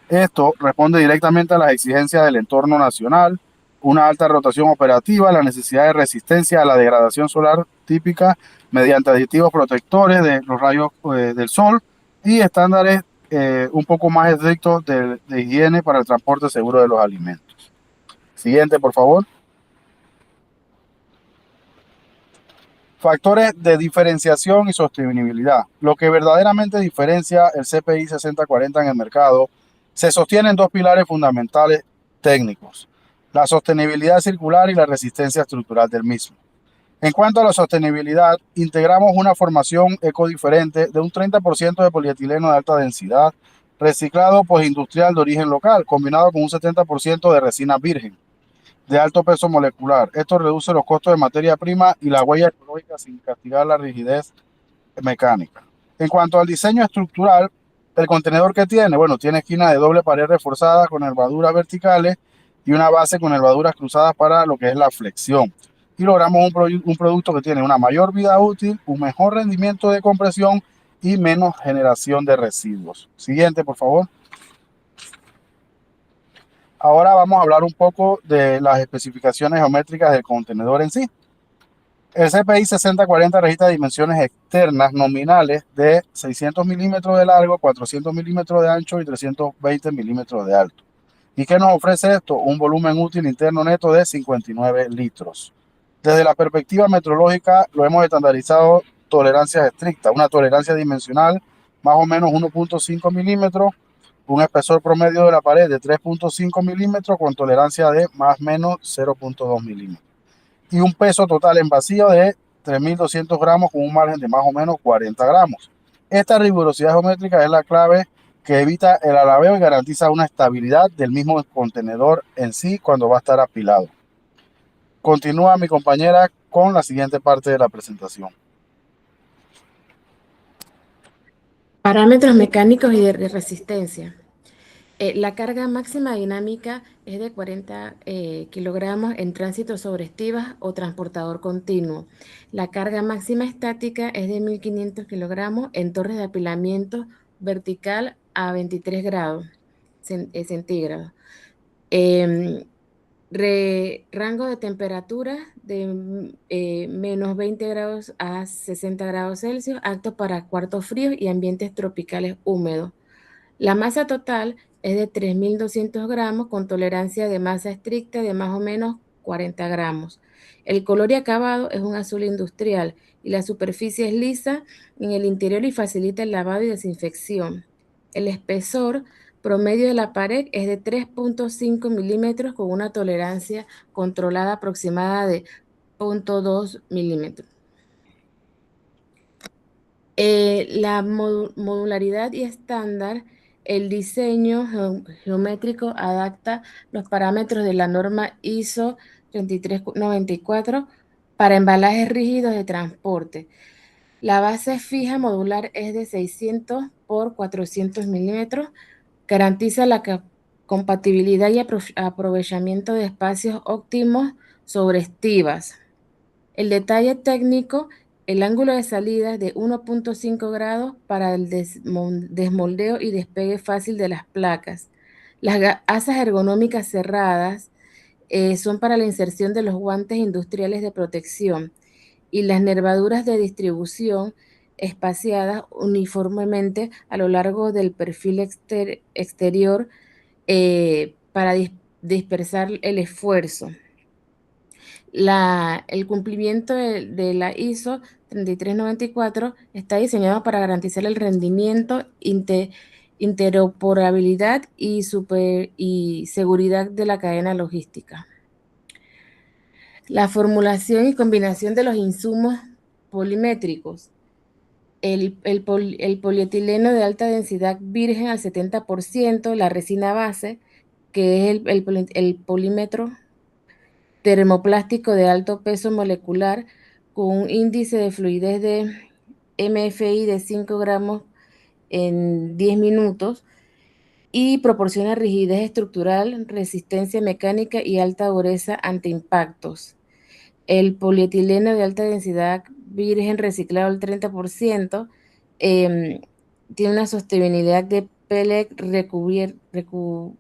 Esto responde directamente a las exigencias del entorno nacional, una alta rotación operativa, la necesidad de resistencia a la degradación solar típica mediante aditivos protectores de los rayos del sol y estándares un poco más estrictos de higiene para el transporte seguro de los alimentos. Siguiente, por favor. Factores de diferenciación y sostenibilidad. Lo que verdaderamente diferencia el CPI 6040 en el mercado se sostiene en 2 pilares fundamentales técnicos: la sostenibilidad circular y la resistencia estructural del mismo. En cuanto a la sostenibilidad, integramos una formación ecodiferente de un 30% de polietileno de alta densidad, reciclado postindustrial de origen local, combinado con un 70% de resina virgen de alto peso molecular. Esto reduce los costos de materia prima y la huella ecológica sin castigar la rigidez mecánica. En cuanto al diseño estructural, el contenedor que tiene, bueno, tiene esquinas de doble pared reforzada con nervaduras verticales y una base con nervaduras cruzadas para lo que es la flexión. Y logramos un producto que tiene una mayor vida útil, un mejor rendimiento de compresión y menos generación de residuos. Siguiente, por favor. Ahora vamos a hablar un poco de las especificaciones geométricas del contenedor en sí. El CPI 6040 registra dimensiones externas nominales de 600 milímetros de largo, 400 milímetros de ancho y 320 milímetros de alto. ¿Y qué nos ofrece esto? Un volumen útil interno neto de 59 litros. Desde la perspectiva metrológica lo hemos estandarizado tolerancias estrictas, una tolerancia dimensional más o menos 1.5 milímetros, un espesor promedio de la pared de 3.5 milímetros con tolerancia de más o menos 0.2 milímetros y un peso total en vacío de 3.200 gramos con un margen de más o menos 40 gramos. Esta rigurosidad geométrica es la clave que evita el alabeo y garantiza una estabilidad del mismo contenedor en sí cuando va a estar apilado. Continúa mi compañera con la siguiente parte de la presentación. Parámetros mecánicos y de resistencia. La carga máxima dinámica es de 40 kilogramos en tránsito sobre estivas o transportador continuo. La carga máxima estática es de 1.500 kilogramos en torres de apilamiento vertical a 23 grados centígrados. Rango de temperatura de menos 20 grados a 60 grados Celsius, apto para cuartos fríos y ambientes tropicales húmedos. La masa total es de 3.200 gramos con tolerancia de masa estricta de más o menos 40 gramos. El color y acabado es un azul industrial y la superficie es lisa en el interior y facilita el lavado y desinfección. El espesor promedio de la pared es de 3.5 milímetros con una tolerancia controlada aproximada de 0.2 milímetros. La modularidad y estándar. El diseño geométrico adapta los parámetros de la norma ISO 3394 para embalajes rígidos de transporte. La base fija modular es de 600 por 400 milímetros. Garantiza la compatibilidad y aprovechamiento de espacios óptimos sobre estivas. El detalle técnico. El ángulo de salida es de 1.5 grados para el desmoldeo y despegue fácil de las placas. Las asas ergonómicas cerradas son para la inserción de los guantes industriales de protección y las nervaduras de distribución espaciadas uniformemente a lo largo del perfil exterior para dispersar el esfuerzo. El cumplimiento de la ISO 3394 está diseñado para garantizar el rendimiento, interoperabilidad y seguridad de la cadena logística. La formulación y combinación de los insumos polimétricos. El polietileno de alta densidad virgen al 70%, la resina base, que es el polímetro termoplástico de alto peso molecular con un índice de fluidez de MFI de 5 gramos en 10 minutos y proporciona rigidez estructural, resistencia mecánica y alta dureza ante impactos. El polietileno de alta densidad virgen reciclado al 30% tiene una sostenibilidad de pellet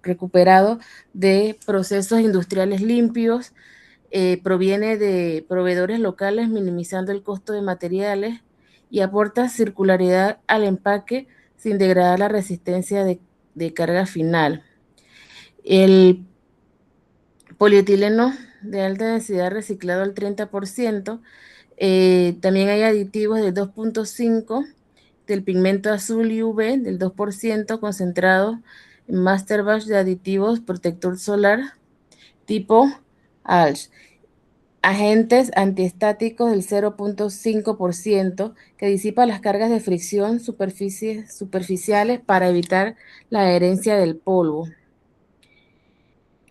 recuperado de procesos industriales limpios, proviene de proveedores locales, minimizando el costo de materiales y aporta circularidad al empaque sin degradar la resistencia de carga final. El polietileno de alta densidad reciclado al 30%, también hay aditivos de 2.5 del pigmento azul y UV del 2% concentrado en master batch de aditivos protector solar tipo ALS. Agentes antiestáticos del 0.5% que disipa las cargas de fricción superficiales para evitar la adherencia del polvo.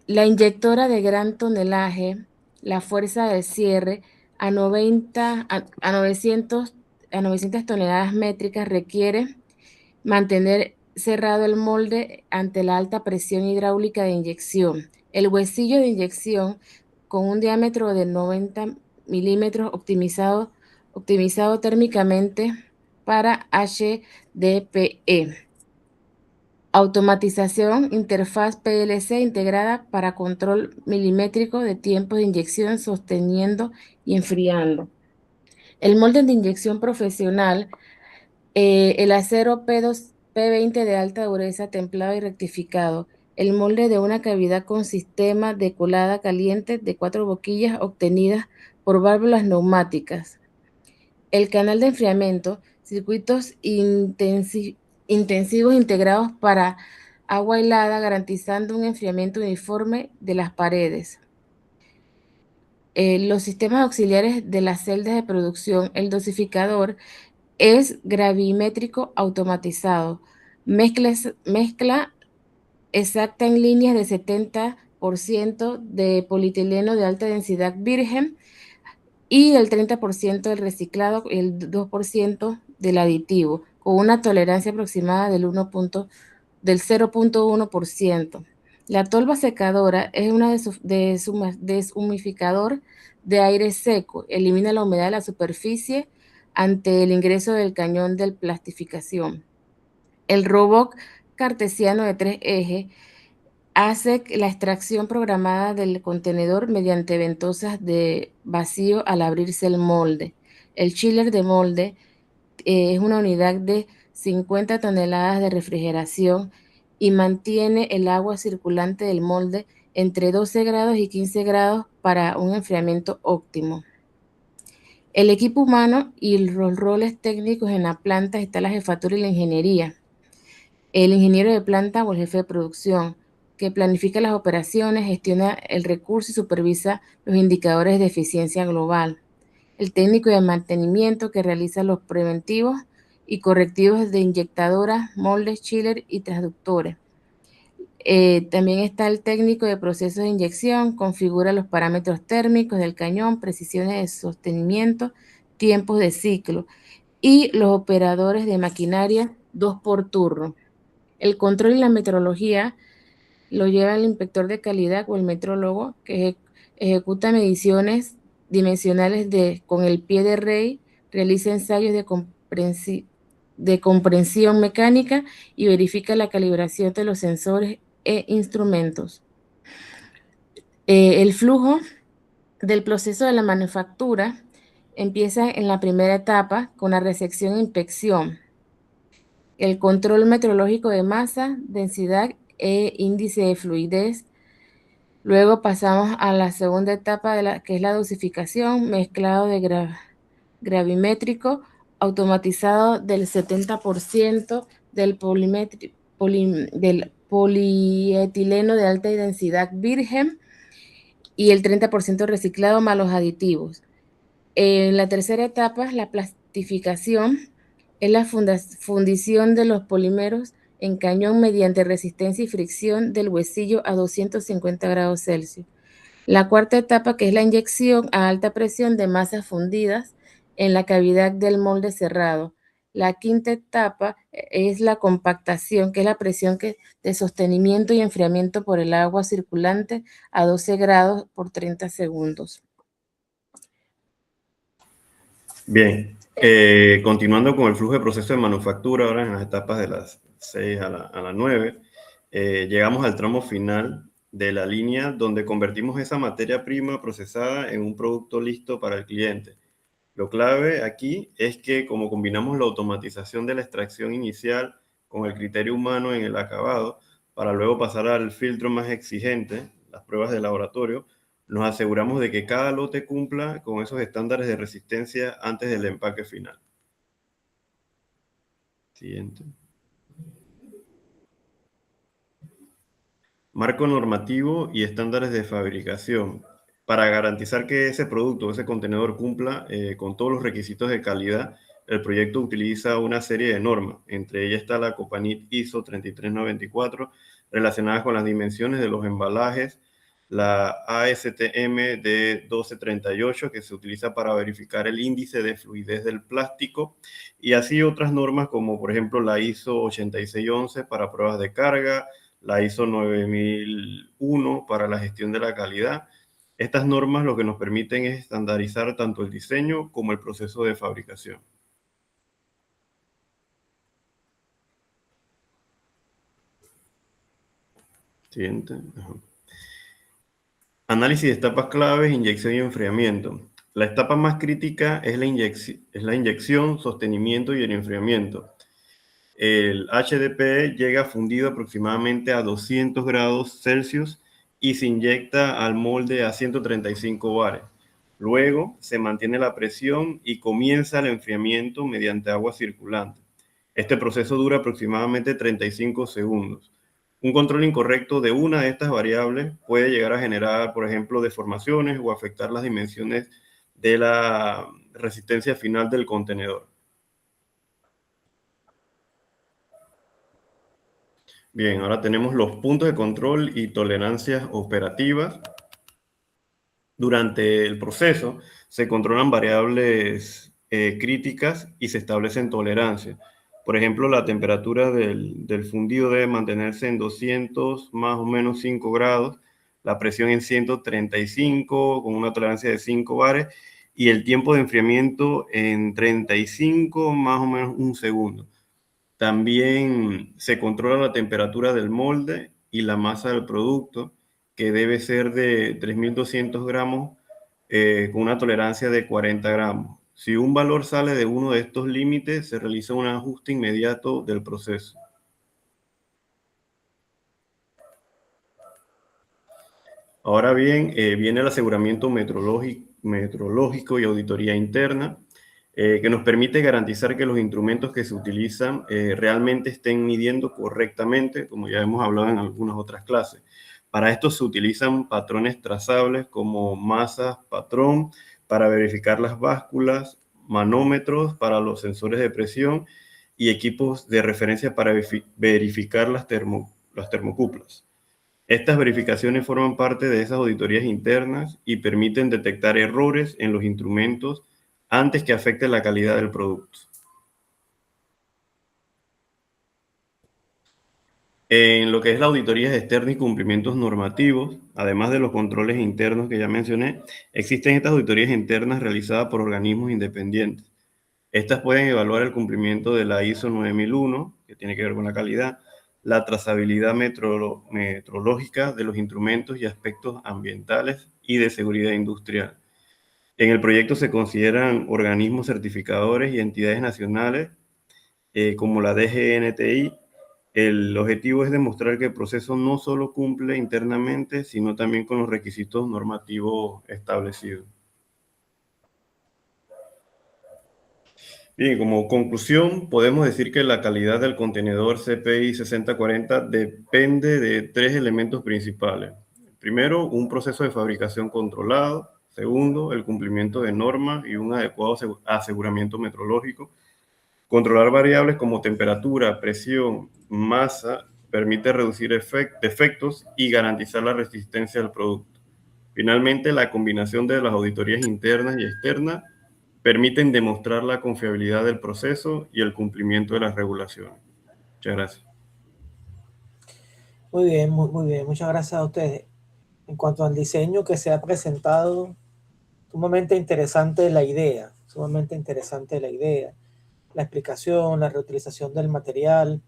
La inyectora de gran tonelaje, la fuerza de cierre a 900 toneladas métricas requiere mantener cerrado el molde ante la alta presión hidráulica de inyección. El huesillo de inyección con un diámetro de 90 milímetros optimizado térmicamente para HDPE. Automatización, interfaz PLC integrada para control milimétrico de tiempo de inyección, sosteniendo y enfriando. El molde de inyección profesional, el acero P20 de alta dureza, templado y rectificado. El molde de una cavidad con sistema de colada caliente de 4 boquillas obtenidas por válvulas neumáticas. El canal de enfriamiento circuitos intensivos integrados para agua helada, garantizando un enfriamiento uniforme de las paredes. Los sistemas auxiliares de las celdas de producción, el dosificador es gravimétrico automatizado, mezcla exacta en líneas de 70% de polietileno de alta densidad virgen y el 30% del reciclado y el 2% del aditivo, con una tolerancia aproximada del 0.1%. La tolva secadora es una deshumidificador de aire seco, elimina la humedad de la superficie ante el ingreso del cañón de plastificación. El robot cartesiano de 3 ejes hace la extracción programada del contenedor mediante ventosas de vacío al abrirse el molde. El chiller de molde es una unidad de 50 toneladas de refrigeración y mantiene el agua circulante del molde entre 12 grados y 15 grados para un enfriamiento óptimo. El equipo humano y los roles técnicos en la planta está la jefatura y la ingeniería. El ingeniero de planta o el jefe de producción, que planifica las operaciones, gestiona el recurso y supervisa los indicadores de eficiencia global. El técnico de mantenimiento, que realiza los preventivos y correctivos de inyectadoras, moldes, chiller y transductores. También está el técnico de procesos de inyección, configura los parámetros térmicos del cañón, precisiones de sostenimiento, tiempos de ciclo, y los operadores de maquinaria 2 por turno. El control y la metrología lo lleva el inspector de calidad o el metrólogo, que ejecuta mediciones dimensionales con el pie de rey, realiza ensayos de comprensión mecánica y verifica la calibración de los sensores e instrumentos. El flujo del proceso de la manufactura empieza en la primera etapa con la recepción e inspección, el control metrológico de masa, densidad e índice de fluidez. Luego pasamos a la segunda etapa, que es la dosificación, mezclado de gravimétrico automatizado del 70% del polietileno de alta densidad virgen y el 30% reciclado más los aditivos. En la tercera etapa, la plastificación, es la fundición de los polímeros en cañón mediante resistencia y fricción del huesillo a 250 grados Celsius. La cuarta etapa, que es la inyección a alta presión de masas fundidas en la cavidad del molde cerrado. La quinta etapa es la compactación, que es la presión de sostenimiento y enfriamiento por el agua circulante a 12 grados por 30 segundos. Bien, continuando con el flujo de proceso de manufactura, ahora en las etapas de las 6 a las 9, llegamos al tramo final de la línea donde convertimos esa materia prima procesada en un producto listo para el cliente. Lo clave aquí es que como combinamos la automatización de la extracción inicial con el criterio humano en el acabado, para luego pasar al filtro más exigente, las pruebas de laboratorio, nos aseguramos de que cada lote cumpla con esos estándares de resistencia antes del empaque final. Siguiente. Marco normativo y estándares de fabricación. Para garantizar que ese producto, ese contenedor cumpla con todos los requisitos de calidad, el proyecto utiliza una serie de normas. Entre ellas está la Copanit ISO 3394, relacionadas con las dimensiones de los embalajes, la ASTM de 1238, que se utiliza para verificar el índice de fluidez del plástico, y así otras normas como, por ejemplo, la ISO 8611 para pruebas de carga, la ISO 9001 para la gestión de la calidad. Estas normas lo que nos permiten es estandarizar tanto el diseño como el proceso de fabricación. Siguiente. Análisis de etapas claves, inyección y enfriamiento. La etapa más crítica es la inyección, sostenimiento y el enfriamiento. El HDPE llega fundido aproximadamente a 200 grados Celsius y se inyecta al molde a 135 bares. Luego se mantiene la presión y comienza el enfriamiento mediante agua circulante. Este proceso dura aproximadamente 35 segundos. Un control incorrecto de una de estas variables puede llegar a generar, por ejemplo, deformaciones o afectar las dimensiones de la resistencia final del contenedor. Bien, ahora tenemos los puntos de control y tolerancias operativas. Durante el proceso se controlan variables críticas y se establecen tolerancias. Por ejemplo, la temperatura del fundido debe mantenerse en 200 más o menos 5 grados, la presión en 135 con una tolerancia de 5 bares y el tiempo de enfriamiento en 35 más o menos un segundo. También se controla la temperatura del molde y la masa del producto, que debe ser de 3.200 gramos con una tolerancia de 40 gramos. Si un valor sale de uno de estos límites, se realiza un ajuste inmediato del proceso. Ahora bien, viene el aseguramiento metrológico y auditoría interna, que nos permite garantizar que los instrumentos que se utilizan realmente estén midiendo correctamente, como ya hemos hablado en algunas otras clases. Para esto se utilizan patrones trazables como masas, patrón, para verificar las básculas, manómetros para los sensores de presión y equipos de referencia para verificar las termocuplas. Estas verificaciones forman parte de esas auditorías internas y permiten detectar errores en los instrumentos antes que afecte la calidad del producto. En lo que es la auditoría externa y cumplimientos normativos, además de los controles internos que ya mencioné, existen estas auditorías internas realizadas por organismos independientes. Estas pueden evaluar el cumplimiento de la ISO 9001, que tiene que ver con la calidad, la trazabilidad metrológica de los instrumentos y aspectos ambientales y de seguridad industrial. En el proyecto se consideran organismos certificadores y entidades nacionales como la DGNTI. El objetivo es demostrar que el proceso no solo cumple internamente, sino también con los requisitos normativos establecidos. Bien, como conclusión, podemos decir que la calidad del contenedor CPI 6040 depende de tres elementos principales. Primero, un proceso de fabricación controlado. Segundo, el cumplimiento de normas y un adecuado aseguramiento metrológico. Controlar variables como temperatura, presión, masa, permite reducir defectos y garantizar la resistencia del producto. Finalmente, la combinación de las auditorías internas y externas permiten demostrar la confiabilidad del proceso y el cumplimiento de las regulaciones. Muchas gracias. Muy bien, muy bien. Muchas gracias a ustedes. En cuanto al diseño que se ha presentado, sumamente interesante la idea, la explicación, la reutilización del material.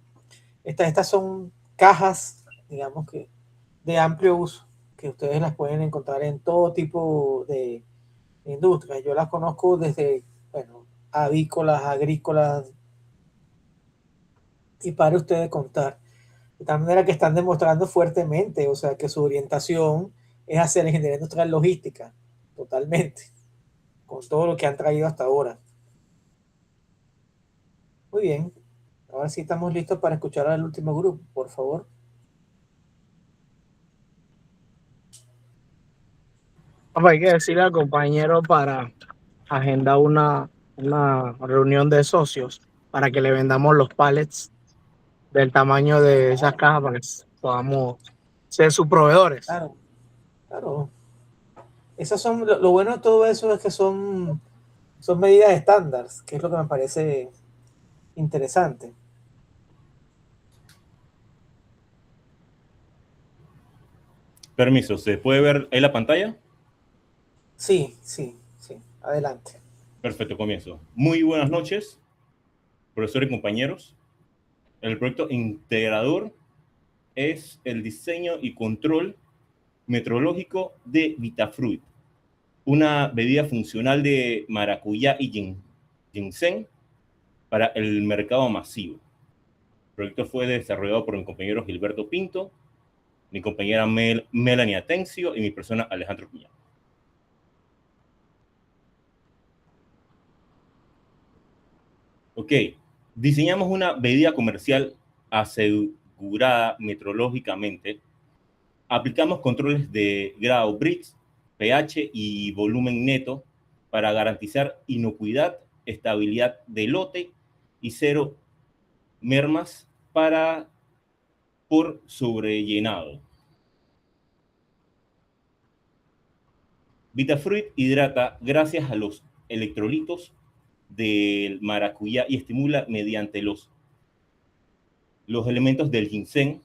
Estas son cajas, digamos que de amplio uso, que ustedes las pueden encontrar en todo tipo de industrias. Yo las conozco desde, bueno, avícolas, agrícolas, y para ustedes contar. De tal manera que están demostrando fuertemente, o sea, que su orientación es hacia la ingeniería industrial logística, totalmente, con todo lo que han traído hasta ahora. Muy bien, ahora sí estamos listos para escuchar al último grupo, por favor. Hay que decirle al compañero para agendar una reunión de socios para que le vendamos los pallets del tamaño de esas cajas para que podamos ser sus proveedores. Claro, claro. Esas son, lo bueno de todo eso es que son medidas estándar, que es lo que me parece interesante. Permiso, ¿se puede ver ahí la pantalla? Sí, adelante. Perfecto, comienzo. Muy buenas noches, profesores y compañeros. El proyecto integrador es el diseño y control metrológico de Vitafruit, una bebida funcional de maracuyá y ginseng para el mercado masivo. El proyecto fue desarrollado por mi compañero Gilberto Pinto, mi compañera Melanie Atencio y mi persona Alejandro Piña. Ok, diseñamos una bebida comercial asegurada metrológicamente. Aplicamos controles de grado Brix, pH y volumen neto para garantizar inocuidad, estabilidad de lote y cero mermas por sobrellenado. Vitafruit hidrata gracias a los electrolitos del maracuyá y estimula mediante los elementos del ginseng.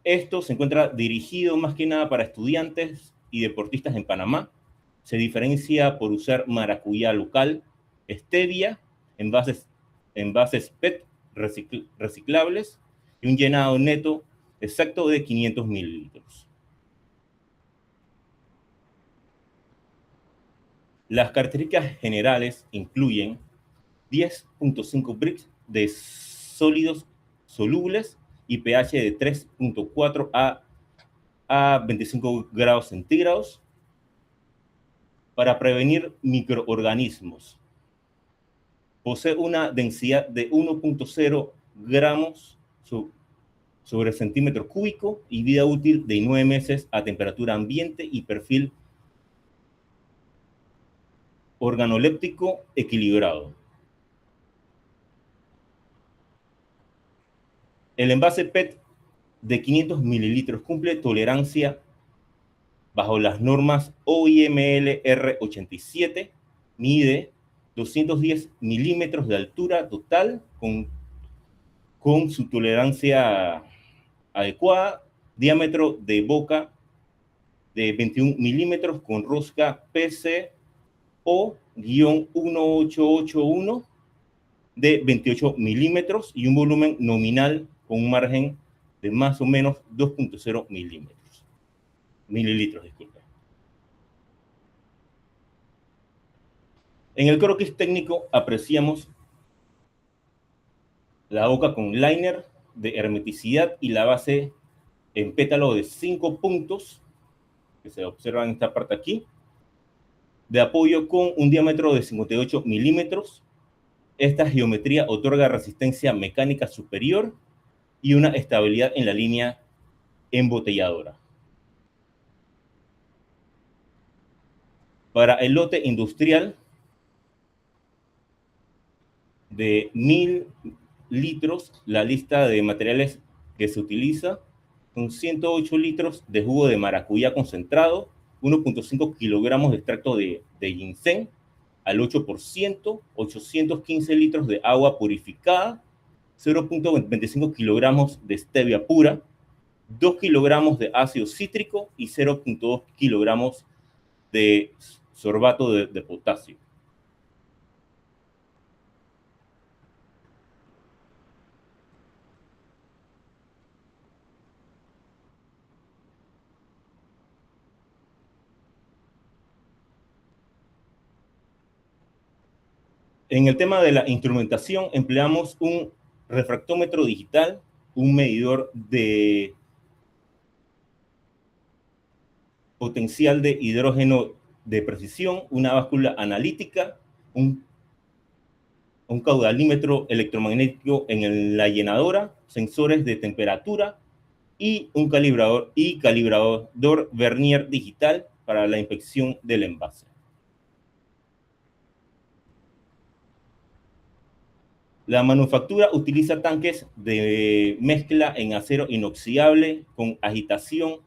Esto se encuentra dirigido más que nada para estudiantes y deportistas en Panamá. Se diferencia por usar maracuyá local, stevia, envases PET reciclables y un llenado neto exacto de 500 mililitros. Las características generales incluyen 10.5 Brix de sólidos solubles y pH de 3.4 a 25 grados centígrados para prevenir microorganismos. Posee una densidad de 1.0 gramos sobre centímetro cúbico y vida útil de 9 meses a temperatura ambiente y perfil organoléptico equilibrado. El envase PET de 500 mililitros cumple tolerancia bajo las normas OIML R87, mide 210 milímetros de altura total con su tolerancia adecuada, diámetro de boca de 21 milímetros con rosca PCO-1881 de 28 milímetros y un volumen nominal con un margen de más o menos 2.0 mililitros. Disculpe. En el croquis técnico apreciamos la boca con liner de hermeticidad y la base en pétalo de 5 puntos, que se observa en esta parte aquí, de apoyo con un diámetro de 58 milímetros. Esta geometría otorga resistencia mecánica superior y una estabilidad en la línea embotelladora. Para el lote industrial de 1000 litros, la lista de materiales que se utiliza son 108 litros de jugo de maracuyá concentrado, 1.5 kilogramos de extracto de ginseng al 8%, 815 litros de agua purificada, 0.25 kilogramos de stevia pura, 2 kilogramos de ácido cítrico y 0.2 kilogramos de sorbato de potasio. En el tema de la instrumentación, empleamos un refractómetro digital, un medidor de potencial de hidrógeno de precisión, una báscula analítica, un caudalímetro electromagnético en la llenadora, sensores de temperatura y un calibrador Vernier digital para la inspección del envase. La manufactura utiliza tanques de mezcla en acero inoxidable con agitación,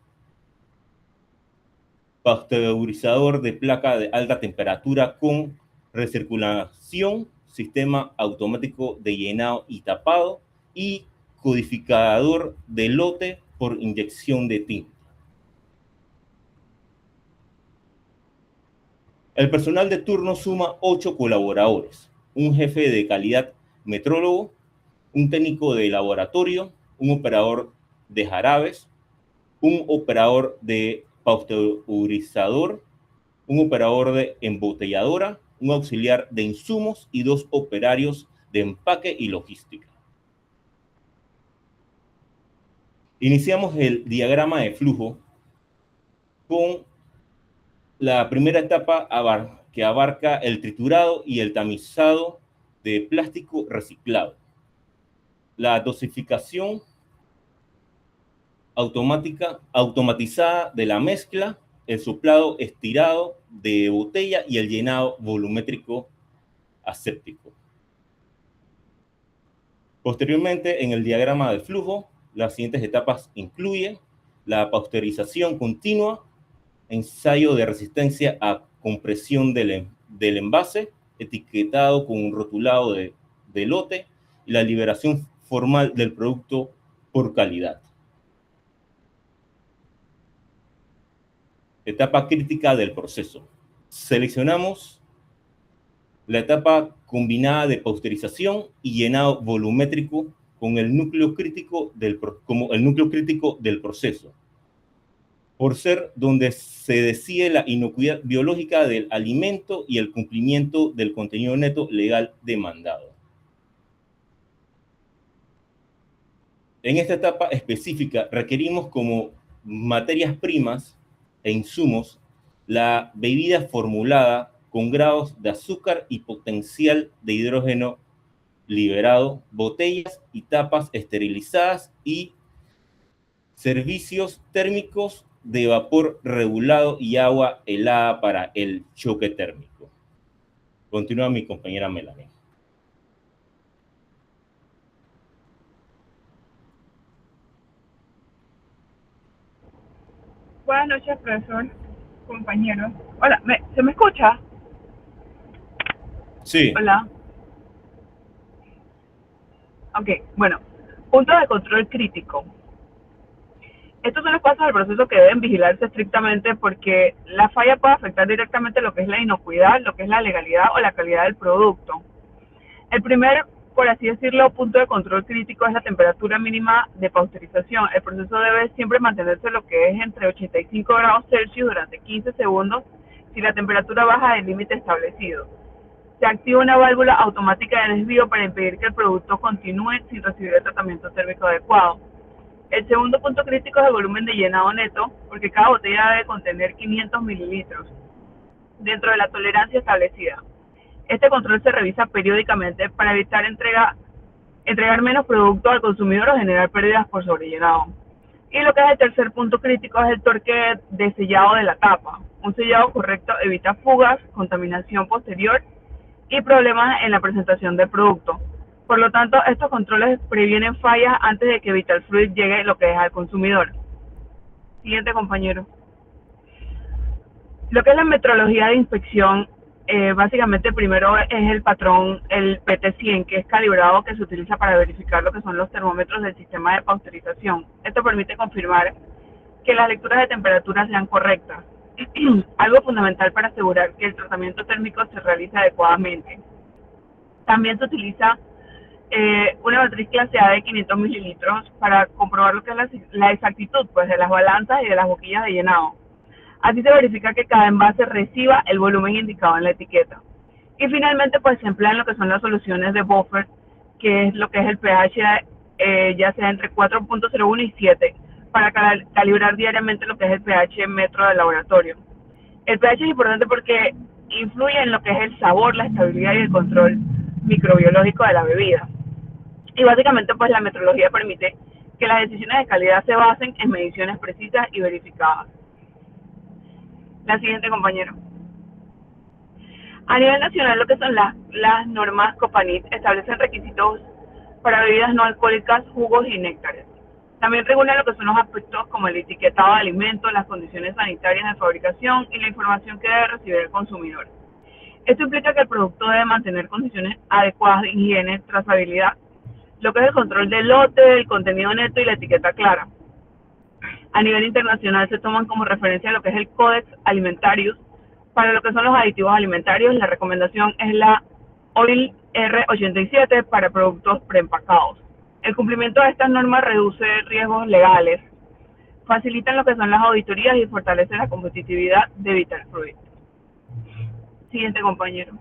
pasteurizador de placa de alta temperatura con recirculación, sistema automático de llenado y tapado y codificador de lote por inyección de tinta. El personal de turno suma 8 colaboradores, un jefe de calidad metrólogo, un técnico de laboratorio, un operador de jarabes, un operador de pasteurizador, un operador de embotelladora, un auxiliar de insumos y 2 operarios de empaque y logística. Iniciamos el diagrama de flujo con la primera etapa que abarca el triturado y el tamizado de plástico reciclado, la dosificación automatizada de la mezcla, el soplado estirado de botella y el llenado volumétrico aséptico. Posteriormente, en el diagrama de flujo, las siguientes etapas incluyen la pasteurización continua, ensayo de resistencia a compresión del envase, etiquetado con un rotulado de lote y la liberación formal del producto por calidad. Etapa crítica del proceso. Seleccionamos la etapa combinada de pasteurización y llenado volumétrico como el núcleo crítico del proceso, por ser donde se decide la inocuidad biológica del alimento y el cumplimiento del contenido neto legal demandado. En esta etapa específica requerimos como materias primas e insumos la bebida formulada con grados de azúcar y potencial de hidrógeno liberado, botellas y tapas esterilizadas y servicios térmicos de vapor regulado y agua helada para el choque térmico. Continúa mi compañera Melanie. Buenas noches, profesor, compañeros. Hola, ¿se me escucha? Sí. Hola. Ok, bueno, puntos de control crítico. Estos son los pasos del proceso que deben vigilarse estrictamente porque la falla puede afectar directamente lo que es la inocuidad, lo que es la legalidad o la calidad del producto. El primer, por así decirlo, punto de control crítico es la temperatura mínima de pasteurización. El proceso debe siempre mantenerse lo que es entre 85 grados Celsius durante 15 segundos si la temperatura baja del límite establecido. Se activa una válvula automática de desvío para impedir que el producto continúe sin recibir el tratamiento térmico adecuado. El segundo punto crítico es el volumen de llenado neto, porque cada botella debe contener 500 mililitros dentro de la tolerancia establecida. Este control se revisa periódicamente para evitar entregar menos producto al consumidor o generar pérdidas por sobrellenado. Y lo que es el tercer punto crítico es el torque de sellado de la tapa. Un sellado correcto evita fugas, contaminación posterior y problemas en la presentación del producto. Por lo tanto, estos controles previenen fallas antes de que Vitalfluid llegue lo que es al consumidor. Siguiente, compañero. Lo que es la metrología de inspección, básicamente primero es el patrón, el PT100, que es calibrado, que se utiliza para verificar lo que son los termómetros del sistema de pasteurización. Esto permite confirmar que las lecturas de temperatura sean correctas. Algo fundamental para asegurar que el tratamiento térmico se realice adecuadamente. También se utiliza una matriz clase A de 500 mililitros para comprobar lo que es la exactitud pues, de las balanzas y de las boquillas de llenado. Así se verifica que cada envase reciba el volumen indicado en la etiqueta. Y finalmente pues se emplean lo que son las soluciones de buffer, que es lo que es el pH ya sea entre 4.01 y 7, para calibrar diariamente lo que es el pH metro del laboratorio. El pH es importante porque influye en lo que es el sabor, la estabilidad y el control microbiológico de la bebida. Y básicamente pues la metrología permite que las decisiones de calidad se basen en mediciones precisas y verificadas. La siguiente, compañero. A nivel nacional, lo que son las normas Copanit establecen requisitos para bebidas no alcohólicas, jugos y néctares. También regulan lo que son los aspectos como el etiquetado de alimentos, las condiciones sanitarias de fabricación y la información que debe recibir el consumidor. Esto implica que el producto debe mantener condiciones adecuadas de higiene, trazabilidad, lo que es el control del lote, el contenido neto y la etiqueta clara. A nivel internacional se toman como referencia lo que es el Codex Alimentarius. Para lo que son los aditivos alimentarios, la recomendación es la OIL R87 para productos preempacados. El cumplimiento de estas normas reduce riesgos legales, facilitan lo que son las auditorías y fortalece la competitividad de Vitalfruit. Siguiente, compañero.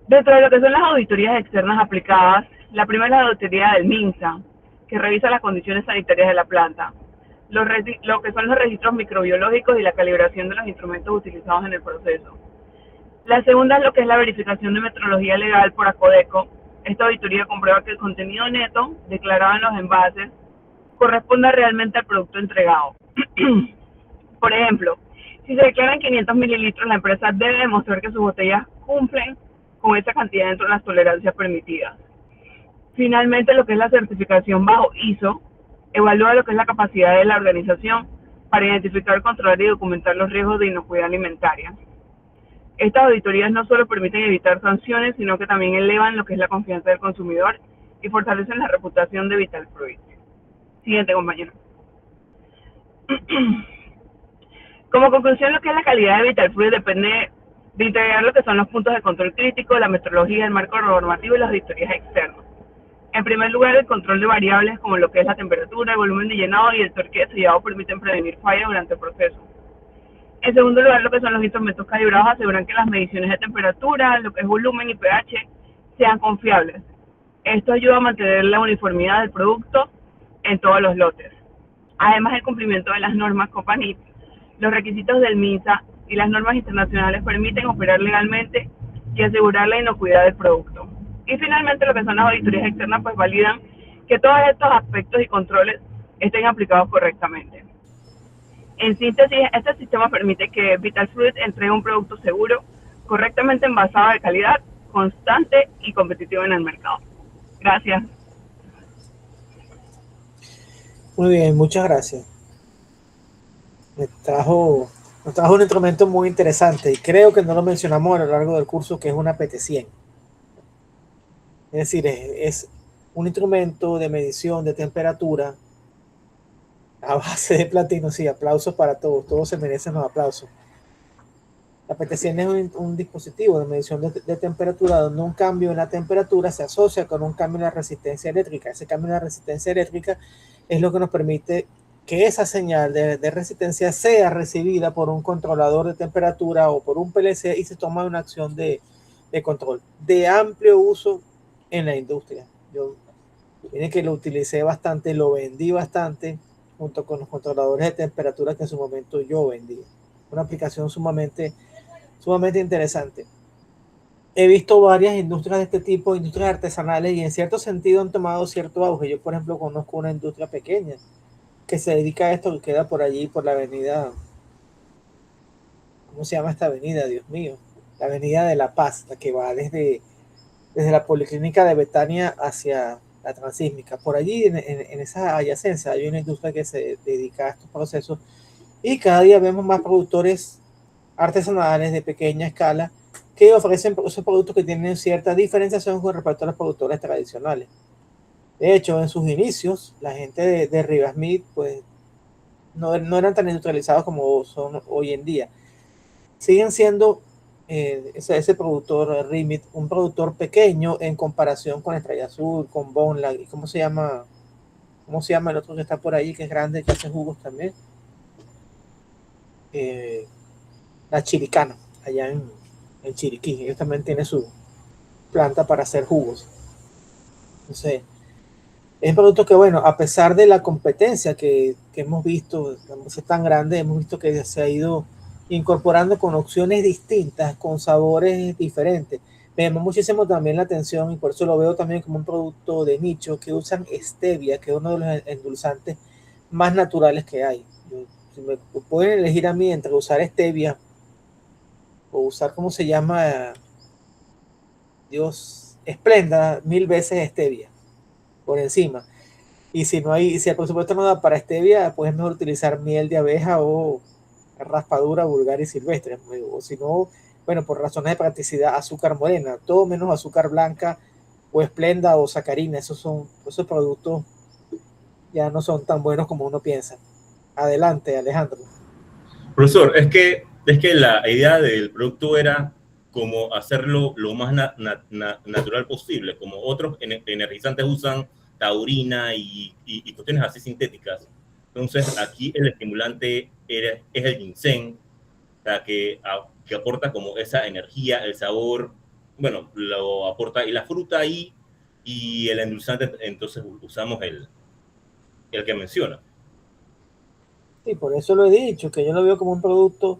Dentro de lo que son las auditorías externas aplicadas, la primera es la auditoría del MINSA, que revisa las condiciones sanitarias de la planta. lo que son los registros microbiológicos y la calibración de los instrumentos utilizados en el proceso. La segunda es lo que es la verificación de metrología legal por ACODECO. Esta auditoría comprueba que el contenido neto declarado en los envases corresponda realmente al producto entregado. Por ejemplo, si se declaran 500 mililitros, la empresa debe demostrar que sus botellas cumplen con esa cantidad dentro de las tolerancias permitidas. Finalmente, lo que es la certificación bajo ISO, evalúa lo que es la capacidad de la organización para identificar, controlar y documentar los riesgos de inocuidad alimentaria. Estas auditorías no solo permiten evitar sanciones, sino que también elevan lo que es la confianza del consumidor y fortalecen la reputación de Vital Fruit. Siguiente, compañero. Como conclusión, lo que es la calidad de Vital Fruit depende de integrar lo que son los puntos de control crítico, la metrología, el marco normativo y las auditorías externas. En primer lugar, el control de variables como lo que es la temperatura, el volumen de llenado y el torque de sellado permiten prevenir fallas durante el proceso. En segundo lugar, lo que son los instrumentos calibrados aseguran que las mediciones de temperatura, lo que es volumen y pH, sean confiables. Esto ayuda a mantener la uniformidad del producto en todos los lotes. Además, el cumplimiento de las normas COPANIT, los requisitos del MINSA y las normas internacionales permiten operar legalmente y asegurar la inocuidad del producto. Y finalmente, lo que son las auditorías externas, pues validan que todos estos aspectos y controles estén aplicados correctamente. En síntesis, este sistema permite que Vital Fruit entregue un producto seguro, correctamente envasado, de calidad, constante y competitivo en el mercado. Gracias. Muy bien, muchas gracias. Nos trajo un instrumento muy interesante y creo que no lo mencionamos a lo largo del curso, que es una PT100. Es decir, es un instrumento de medición de temperatura a base de platino. Sí, aplausos para todos se merecen los aplausos. La PT100 es un dispositivo de medición de temperatura donde un cambio en la temperatura se asocia con un cambio en la resistencia eléctrica. Ese cambio en la resistencia eléctrica es lo que nos permite que esa señal de resistencia sea recibida por un controlador de temperatura o por un PLC y se toma una acción de control de amplio uso en la industria. Miren que lo utilicé bastante, lo vendí bastante junto con los controladores de temperatura que en su momento yo vendí. Una aplicación sumamente interesante. He visto varias industrias de este tipo, industrias artesanales, y en cierto sentido han tomado cierto auge. Yo, por ejemplo, conozco una industria pequeña que se dedica a esto, que queda por allí, por la avenida, ¿cómo se llama esta avenida? Dios mío, la avenida de La Paz, la que va desde la Policlínica de Betania hacia la Transísmica. Por allí, en esa adyacencia, hay una industria que se dedica a estos procesos y cada día vemos más productores artesanales de pequeña escala que ofrecen esos productos que tienen cierta diferenciación con respecto a los productores tradicionales. De hecho, en sus inicios, la gente de Rivasmith pues no eran tan industrializados como son hoy en día. Siguen siendo ese productor Rimit, un productor pequeño en comparación con Estrella Azul, con Bonlag, y ¿cómo se llama el otro que está por ahí, que es grande, que hace jugos también? La Chiricano, allá en Chiriquí. Ellos también tienen su planta para hacer jugos. Entonces, es un producto que, bueno, a pesar de la competencia que hemos visto, la música es tan grande, hemos visto que se ha ido incorporando con opciones distintas, con sabores diferentes. Me llamó muchísimo también la atención y por eso lo veo también como un producto de nicho, que usan stevia, que es uno de los endulzantes más naturales que hay. Si me pueden elegir a mí entre usar stevia o usar, ¿cómo se llama? Dios, Splenda, 1000 veces stevia por encima. Y si el presupuesto no da para stevia, pues es mejor utilizar miel de abeja o raspadura vulgar y silvestre. O si no, bueno, por razones de practicidad, azúcar morena, todo menos azúcar blanca o Splenda o sacarina. Esos productos ya no son tan buenos como uno piensa. Adelante, Alejandro. Profesor, es que la idea del producto era como hacerlo lo más natural posible, como otros energizantes usan taurina y cuestiones así sintéticas. Entonces aquí el estimulante es el ginseng, o sea, que aporta como esa energía, el sabor, bueno, lo aporta y la fruta ahí, y el endulzante, entonces usamos el que menciona. Y por eso lo he dicho, que yo lo veo como un producto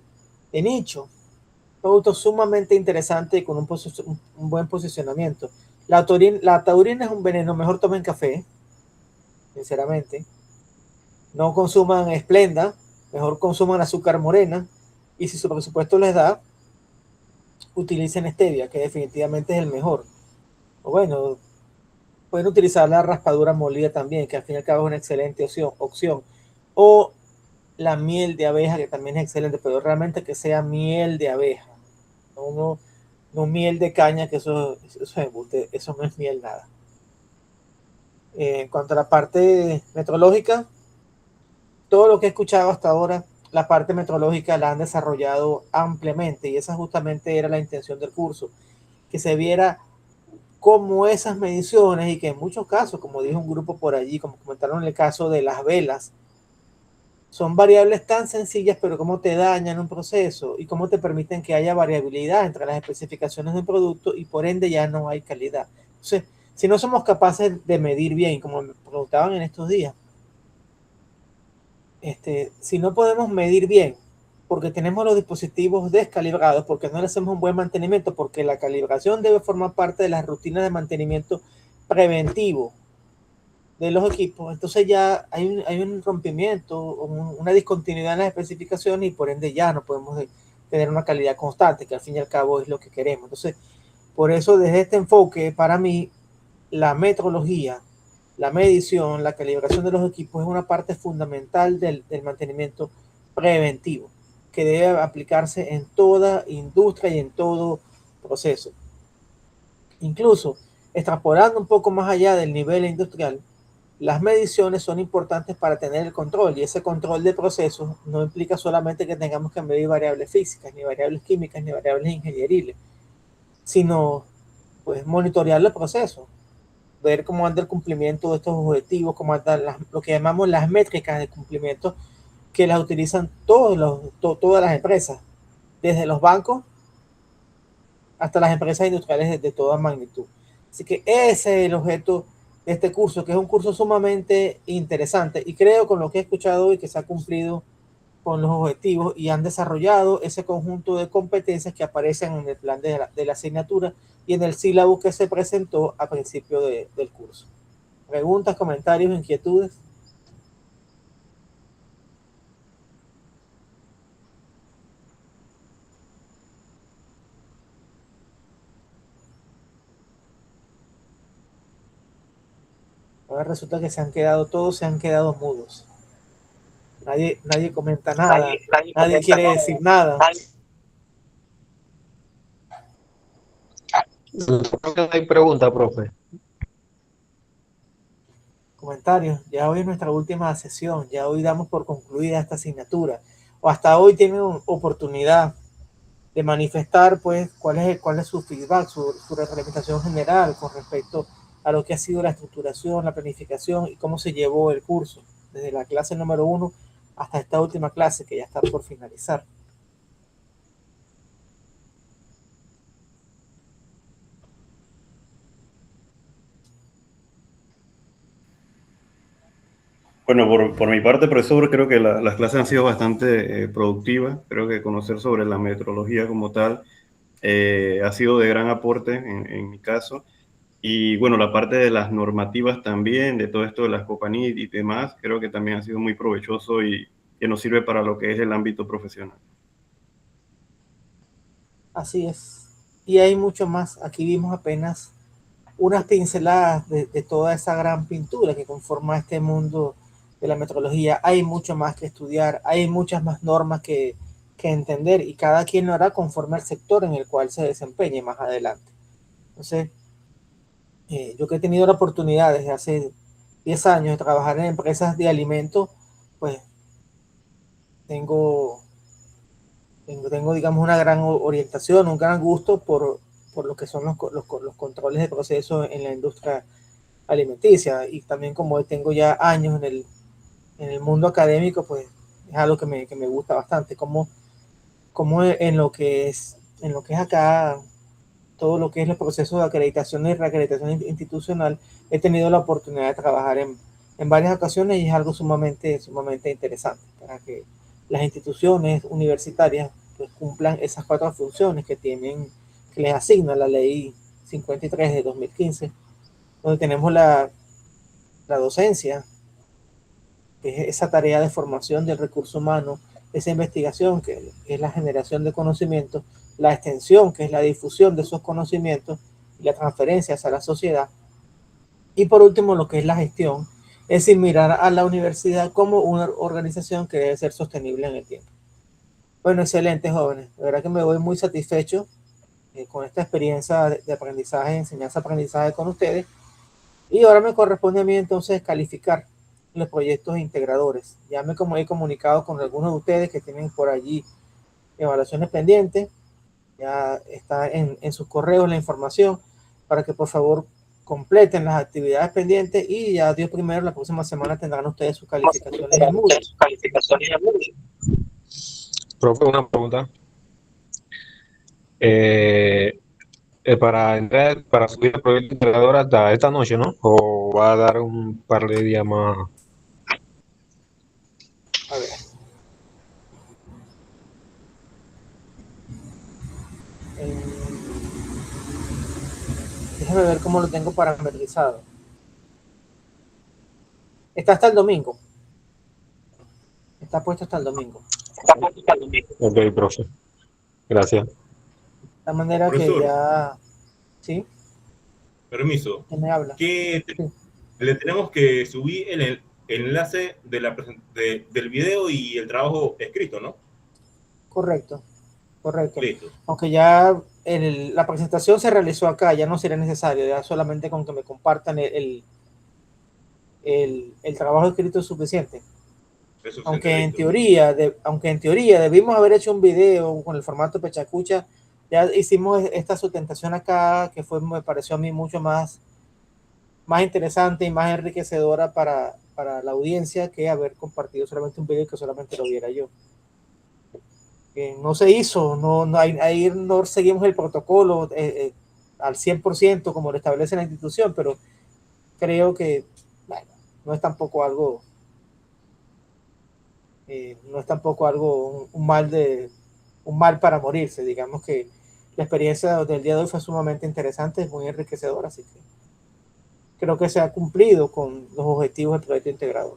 de nicho, un producto sumamente interesante y con un buen posicionamiento. La taurina es un veneno, mejor tomen café, sinceramente. No consuman Esplenda, mejor consuman azúcar morena, y si su presupuesto les da, utilicen stevia, que definitivamente es el mejor. O bueno, pueden utilizar la raspadura molida también, que al fin y al cabo es una excelente opción. O la miel de abeja, que también es excelente, pero realmente que sea miel de abeja, no miel de caña, que eso no es miel nada. En cuanto a la parte metrológica, todo lo que he escuchado hasta ahora, la parte metrológica la han desarrollado ampliamente, y esa justamente era la intención del curso, que se viera cómo esas mediciones, y que en muchos casos, como dijo un grupo por allí, como comentaron en el caso de las velas, son variables tan sencillas, pero cómo te dañan un proceso y cómo te permiten que haya variabilidad entre las especificaciones de un producto, y por ende ya no hay calidad. Entonces, si no somos capaces de medir bien, como me preguntaban en estos días, si no podemos medir bien, porque tenemos los dispositivos descalibrados, porque no le hacemos un buen mantenimiento, porque la calibración debe formar parte de las rutinas de mantenimiento preventivo de los equipos, entonces ya hay un rompimiento, una discontinuidad en las especificaciones, y por ende ya no podemos tener una calidad constante, que al fin y al cabo es lo que queremos. Entonces, por eso desde este enfoque, para mí, la metrología, la medición, la calibración de los equipos es una parte fundamental del mantenimiento preventivo, que debe aplicarse en toda industria y en todo proceso. Incluso, extrapolando un poco más allá del nivel industrial, las mediciones son importantes para tener el control, y ese control de procesos no implica solamente que tengamos que medir variables físicas, ni variables químicas, ni variables ingenieriles, sino pues monitorear los procesos, ver cómo anda el cumplimiento de estos objetivos, cómo andan lo que llamamos las métricas de cumplimiento, que las utilizan todas las empresas, desde los bancos hasta las empresas industriales de toda magnitud. Así que ese es el objeto de este curso, que es un curso sumamente interesante, y creo, con lo que he escuchado hoy, que se ha cumplido con los objetivos y han desarrollado ese conjunto de competencias que aparecen en el plan de la asignatura y en el sílabo que se presentó a principio del curso. ¿Preguntas, comentarios, inquietudes? Ahora resulta que todos se han quedado mudos. Nadie comenta nada, nadie quiere decir nada. No hay pregunta, profe. Comentarios. Ya hoy es nuestra última sesión, ya hoy damos por concluida esta asignatura, o hasta hoy tienen oportunidad de manifestar pues cuál es su feedback, su retroalimentación general con respecto a lo que ha sido la estructuración, la planificación y cómo se llevó el curso desde la clase número 1 hasta esta última clase que ya está por finalizar. Bueno, por mi parte, profesor, creo que las clases han sido bastante productivas. Creo que conocer sobre la metrología como tal ha sido de gran aporte en mi caso. Y bueno, la parte de las normativas también, de todo esto de las Copanit y demás, creo que también ha sido muy provechoso y que nos sirve para lo que es el ámbito profesional. Así es. Y hay mucho más. Aquí vimos apenas unas pinceladas de toda esa gran pintura que conforma este mundo de la metrología. Hay mucho más que estudiar, hay muchas más normas que entender, y cada quien lo hará conforme al sector en el cual se desempeñe más adelante. Entonces, yo que he tenido la oportunidad desde hace 10 años de trabajar en empresas de alimentos, pues tengo digamos, una gran orientación, un gran gusto por lo que son los controles de proceso en la industria alimenticia, y también como tengo ya años en el mundo académico, pues es algo que me gusta bastante, como en lo que es acá, todo lo que es el proceso de acreditación y reacreditación institucional, he tenido la oportunidad de trabajar en en varias ocasiones y es algo sumamente interesante para que las instituciones universitarias pues, cumplan esas 4 funciones que les asigna la ley 53 de 2015, donde tenemos la docencia, que es esa tarea de formación del recurso humano, esa investigación, que es la generación de conocimientos, la extensión, que es la difusión de esos conocimientos y la transferencia hacia la sociedad, y por último lo que es la gestión, es decir, mirar a la universidad como una organización que debe ser sostenible en el tiempo. Bueno, excelente, jóvenes. De verdad que me voy muy satisfecho con esta experiencia de aprendizaje, enseñanza-aprendizaje con ustedes. Y ahora me corresponde a mí entonces calificar los proyectos integradores. Ya me he comunicado con algunos de ustedes que tienen por allí evaluaciones pendientes. Ya está en sus correos la información para que por favor completen las actividades pendientes y ya Dios primero, la próxima semana tendrán ustedes sus calificaciones en Moodle. Profe, una pregunta. Para subir el proyecto integrador hasta esta noche, ¿no? ¿O va a dar un par de días más? A ver. Déjame ver cómo lo tengo parametrizado. Está hasta el domingo. Está puesto hasta el domingo. Ok, profe. Gracias. De manera Profesor, que ya... ¿Sí? Permiso. ¿Quién me habla? Que le tenemos que subir el enlace del video y el trabajo escrito, ¿no? Correcto. Listo. Aunque ya la presentación se realizó acá, ya no sería necesario, ya solamente con que me compartan el trabajo escrito es suficiente. Aunque en teoría debimos haber hecho un video con el formato Pechacucha, ya hicimos esta sustentación acá, que me pareció a mí mucho más interesante y más enriquecedora para la audiencia que haber compartido solamente un video que solamente lo viera yo. No se hizo, ahí no seguimos el protocolo al 100% como lo establece la institución, pero creo que bueno, no es tampoco algo un mal para morirse. Digamos que la experiencia del día de hoy fue sumamente interesante, es muy enriquecedora, así que creo que se ha cumplido con los objetivos del proyecto integrador.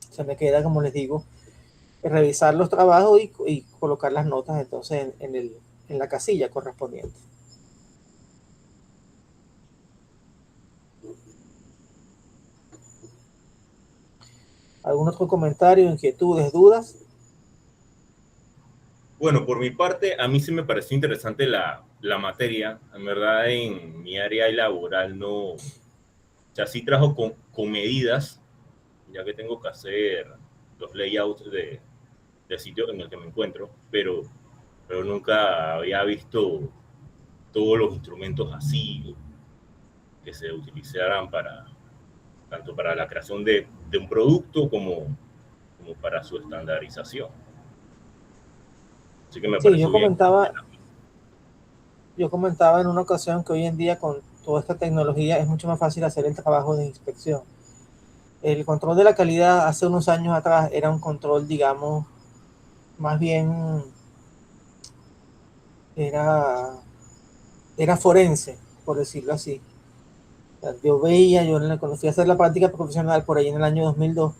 Se me queda, como les digo, revisar los trabajos y colocar las notas entonces en la casilla correspondiente. ¿Algún otro comentario, inquietudes, dudas? Bueno, por mi parte, a mí sí me pareció interesante la materia. En verdad, en mi área laboral no... O sea, sí trajo con medidas, ya que tengo que hacer los layouts del sitio en el que me encuentro, pero nunca había visto todos los instrumentos así que se utilizaran tanto para la creación de un producto como para su estandarización. Así que me pareció bien. Yo comentaba en una ocasión que hoy en día con toda esta tecnología es mucho más fácil hacer el trabajo de inspección. El control de la calidad hace unos años atrás era un control, digamos, más bien era forense, por decirlo así. Yo cuando fui a hacer la práctica profesional por ahí en el año 2002,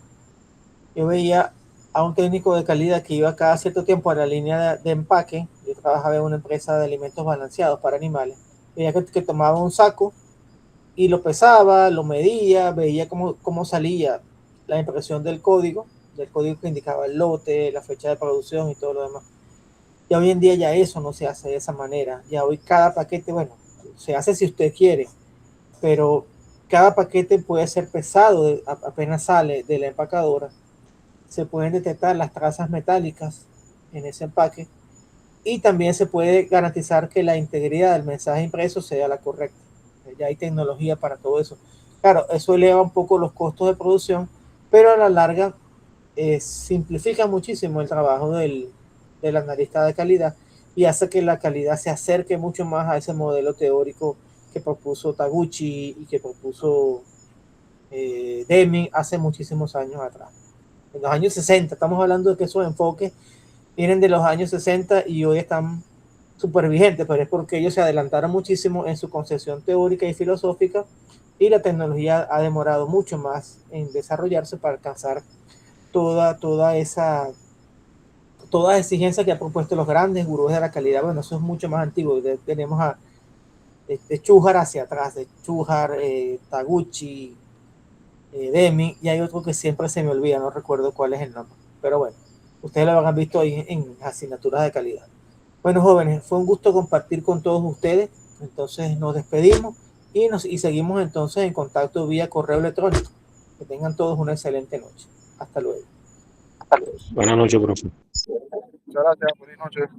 yo veía a un técnico de calidad que iba cada cierto tiempo a la línea de empaque. Yo trabajaba en una empresa de alimentos balanceados para animales. Veía que tomaba un saco y lo pesaba, lo medía, veía cómo salía la impresión del código que indicaba el lote, la fecha de producción y todo lo demás. Ya hoy en día ya eso no se hace de esa manera. Ya hoy cada paquete, bueno, se hace si usted quiere, pero cada paquete puede ser pesado apenas sale de la empacadora. Se pueden detectar las trazas metálicas en ese empaque y también se puede garantizar que la integridad del mensaje impreso sea la correcta. Ya hay tecnología para todo eso. Claro, eso eleva un poco los costos de producción, pero a la larga simplifica muchísimo el trabajo del analista de calidad y hace que la calidad se acerque mucho más a ese modelo teórico que propuso Taguchi y que propuso Deming hace muchísimos años atrás. En los años 60, estamos hablando de que esos enfoques vienen de los años 60 y hoy están súper vigentes, pero es porque ellos se adelantaron muchísimo en su concepción teórica y filosófica, y la tecnología ha demorado mucho más en desarrollarse para alcanzar toda esa exigencia que han propuesto los grandes gurús de la calidad. Bueno, eso es mucho más antiguo. Tenemos a Shuhar hacia atrás, de Shuhar, Taguchi, Deming, y hay otro que siempre se me olvida, no recuerdo cuál es el nombre, pero bueno, ustedes lo habrán visto ahí en asignaturas de calidad. Bueno, jóvenes, fue un gusto compartir con todos ustedes. Entonces nos despedimos y seguimos entonces en contacto vía correo electrónico. Que tengan todos una excelente noche. Hasta luego. Buenas noches, profe. Muchas gracias, buenas noches.